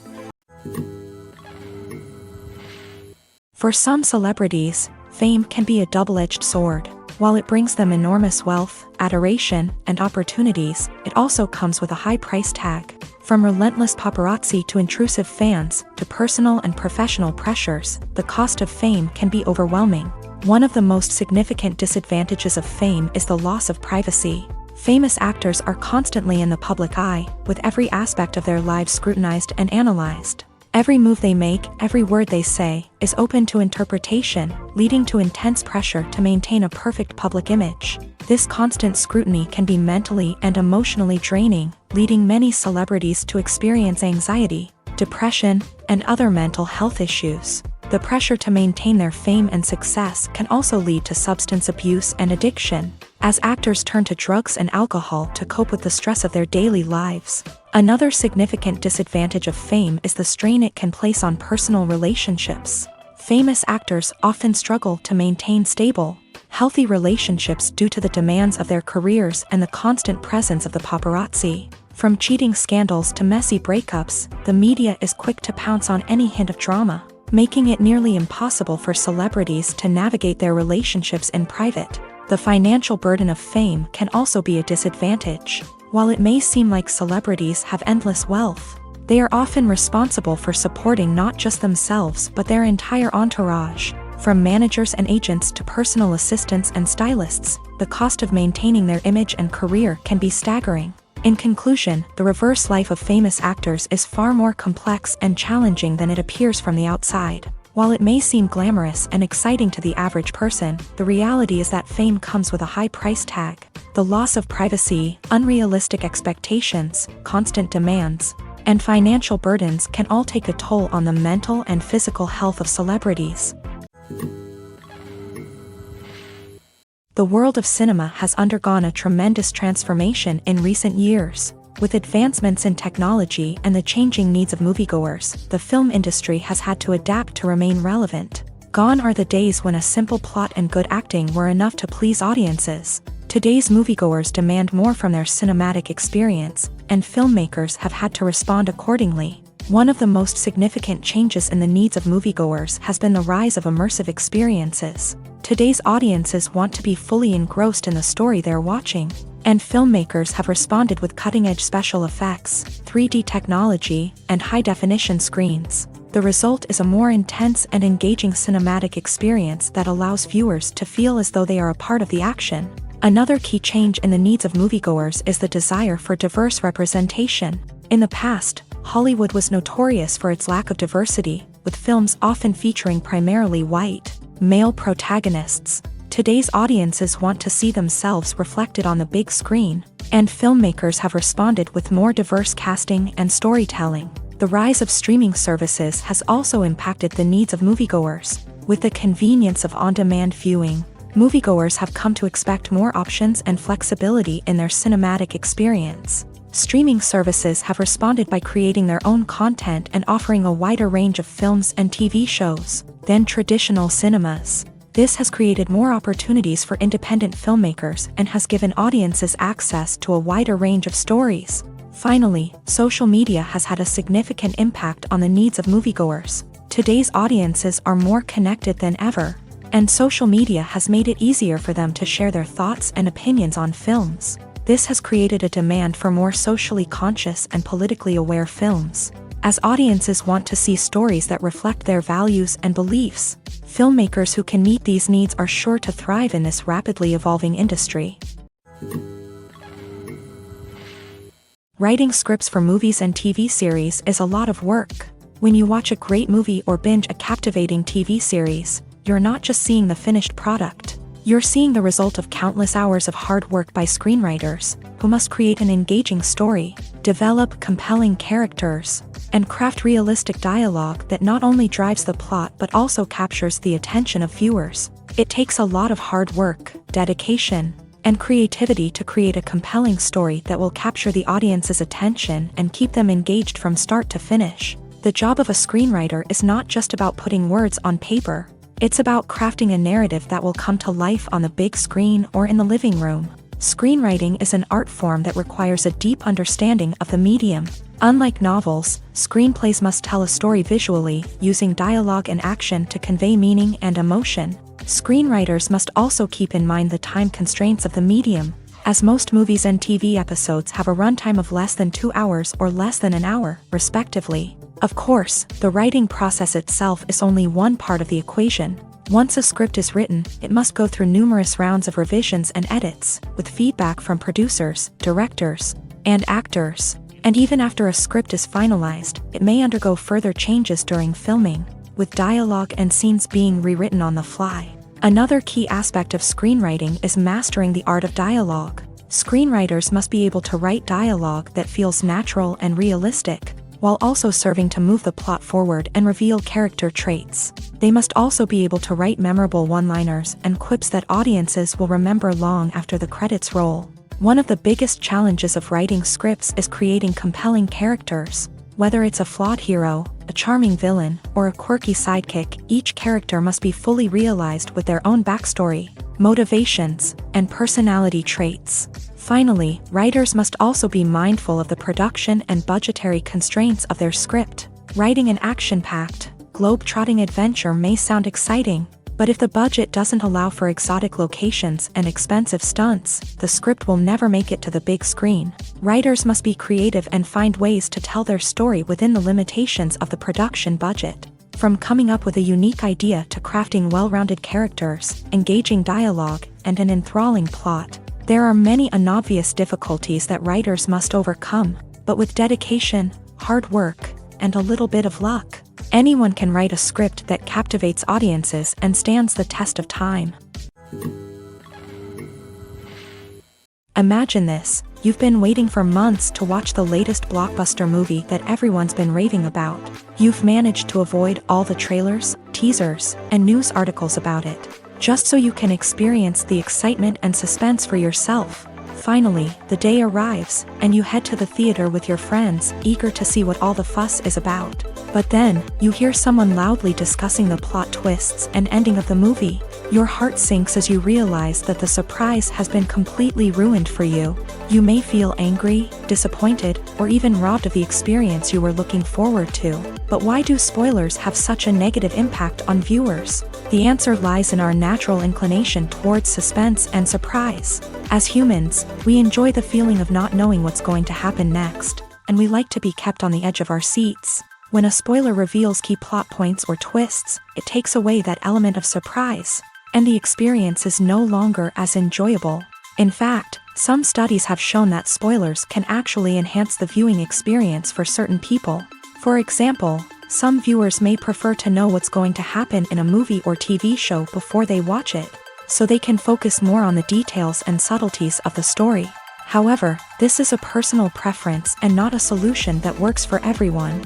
S1: For some celebrities, fame can be a double-edged sword. While it brings them enormous wealth, adoration, and opportunities, it also comes with a high price tag. From relentless paparazzi to intrusive fans, to personal and professional pressures, the cost of fame can be overwhelming. One of the most significant disadvantages of fame is the loss of privacy. Famous actors are constantly in the public eye, with every aspect of their lives scrutinized and analyzed. Every move they make, every word they say, is open to interpretation, leading to intense pressure to maintain a perfect public image. This constant scrutiny can be mentally and emotionally draining, leading many celebrities to experience anxiety, depression, and other mental health issues. The pressure to maintain their fame and success can also lead to substance abuse and addiction, as actors turn to drugs and alcohol to cope with the stress of their daily lives. Another significant disadvantage of fame is the strain it can place on personal relationships. Famous actors often struggle to maintain stable, healthy relationships due to the demands of their careers and the constant presence of the paparazzi. From cheating scandals to messy breakups, the media is quick to pounce on any hint of drama, making it nearly impossible for celebrities to navigate their relationships in private. The financial burden of fame can also be a disadvantage. While it may seem like celebrities have endless wealth, they are often responsible for supporting not just themselves but their entire entourage. From managers and agents to personal assistants and stylists, the cost of maintaining their image and career can be staggering. In conclusion, the reverse life of famous actors is far more complex and challenging than it appears from the outside. While it may seem glamorous and exciting to the average person, the reality is that fame comes with a high price tag. The loss of privacy, unrealistic expectations, constant demands, and financial burdens can all take a toll on the mental and physical health of celebrities. The world of cinema has undergone a tremendous transformation in recent years. With advancements in technology and the changing needs of moviegoers, the film industry has had to adapt to remain relevant. Gone are the days when a simple plot and good acting were enough to please audiences. Today's moviegoers demand more from their cinematic experience, and filmmakers have had to respond accordingly. One of the most significant changes in the needs of moviegoers has been the rise of immersive experiences. Today's audiences want to be fully engrossed in the story they're watching, and filmmakers have responded with cutting-edge special effects, 3D technology, and high-definition screens. The result is a more intense and engaging cinematic experience that allows viewers to feel as though they are a part of the action. Another key change in the needs of moviegoers is the desire for diverse representation. In the past, Hollywood was notorious for its lack of diversity, with films often featuring primarily white, male protagonists. Today's audiences want to see themselves reflected on the big screen, and filmmakers have responded with more diverse casting and storytelling. The rise of streaming services has also impacted the needs of moviegoers. With the convenience of on-demand viewing, moviegoers have come to expect more options and flexibility in their cinematic experience. Streaming services have responded by creating their own content and offering a wider range of films and TV shows than traditional cinemas. This has created more opportunities for independent filmmakers and has given audiences access to a wider range of stories. Finally, social media has had a significant impact on the needs of moviegoers. Today's audiences are more connected than ever, and social media has made it easier for them to share their thoughts and opinions on films. This has created a demand for more socially conscious and politically aware films. As audiences want to see stories that reflect their values and beliefs, filmmakers who can meet these needs are sure to thrive in this rapidly evolving industry. Writing scripts for movies and TV series is a lot of work. When you watch a great movie or binge a captivating TV series, you're not just seeing the finished product. You're seeing the result of countless hours of hard work by screenwriters, who must create an engaging story, develop compelling characters, and craft realistic dialogue that not only drives the plot but also captures the attention of viewers. It takes a lot of hard work, dedication, and creativity to create a compelling story that will capture the audience's attention and keep them engaged from start to finish. The job of a screenwriter is not just about putting words on paper. It's about crafting a narrative that will come to life on the big screen or in the living room. Screenwriting is an art form that requires a deep understanding of the medium. Unlike novels, screenplays must tell a story visually, using dialogue and action to convey meaning and emotion. Screenwriters must also keep in mind the time constraints of the medium, as most movies and TV episodes have a runtime of less than 2 hours or less than an hour, respectively. Of course, the writing process itself is only one part of the equation. Once a script is written, it must go through numerous rounds of revisions and edits, with feedback from producers, directors, and actors. And even after a script is finalized, it may undergo further changes during filming, with dialogue and scenes being rewritten on the fly. Another key aspect of screenwriting is mastering the art of dialogue. Screenwriters must be able to write dialogue that feels natural and realistic, while also serving to move the plot forward and reveal character traits. They must also be able to write memorable one-liners and quips that audiences will remember long after the credits roll. One of the biggest challenges of writing scripts is creating compelling characters. Whether it's a flawed hero, a charming villain, or a quirky sidekick, each character must be fully realized with their own backstory, motivations, and personality traits. Finally, writers must also be mindful of the production and budgetary constraints of their script. Writing an action-packed, globe-trotting adventure may sound exciting, but if the budget doesn't allow for exotic locations and expensive stunts, the script will never make it to the big screen. Writers must be creative and find ways to tell their story within the limitations of the production budget. From coming up with a unique idea to crafting well-rounded characters, engaging dialogue, and an enthralling plot, there are many unobvious difficulties that writers must overcome, but with dedication, hard work, and a little bit of luck, Anyone can write a script that captivates audiences and stands the test of time. Imagine this. You've been waiting for months to watch the latest blockbuster movie that everyone's been raving about. You've managed to avoid all the trailers, teasers, and news articles about it, just so you can experience the excitement and suspense for yourself. Finally, the day arrives, and you head to the theater with your friends, eager to see what all the fuss is about. But then, you hear someone loudly discussing the plot twists and ending of the movie. Your heart sinks as you realize that the surprise has been completely ruined for you. You may feel angry, disappointed, or even robbed of the experience you were looking forward to. But why do spoilers have such a negative impact on viewers? The answer lies in our natural inclination towards suspense and surprise. As humans, we enjoy the feeling of not knowing what's going to happen next, and we like to be kept on the edge of our seats. When a spoiler reveals key plot points or twists, it takes away that element of surprise, and the experience is no longer as enjoyable. In fact, some studies have shown that spoilers can actually enhance the viewing experience for certain people. For example, some viewers may prefer to know what's going to happen in a movie or TV show before they watch it, so they can focus more on the details and subtleties of the story. However, this is a personal preference and not a solution that works for everyone.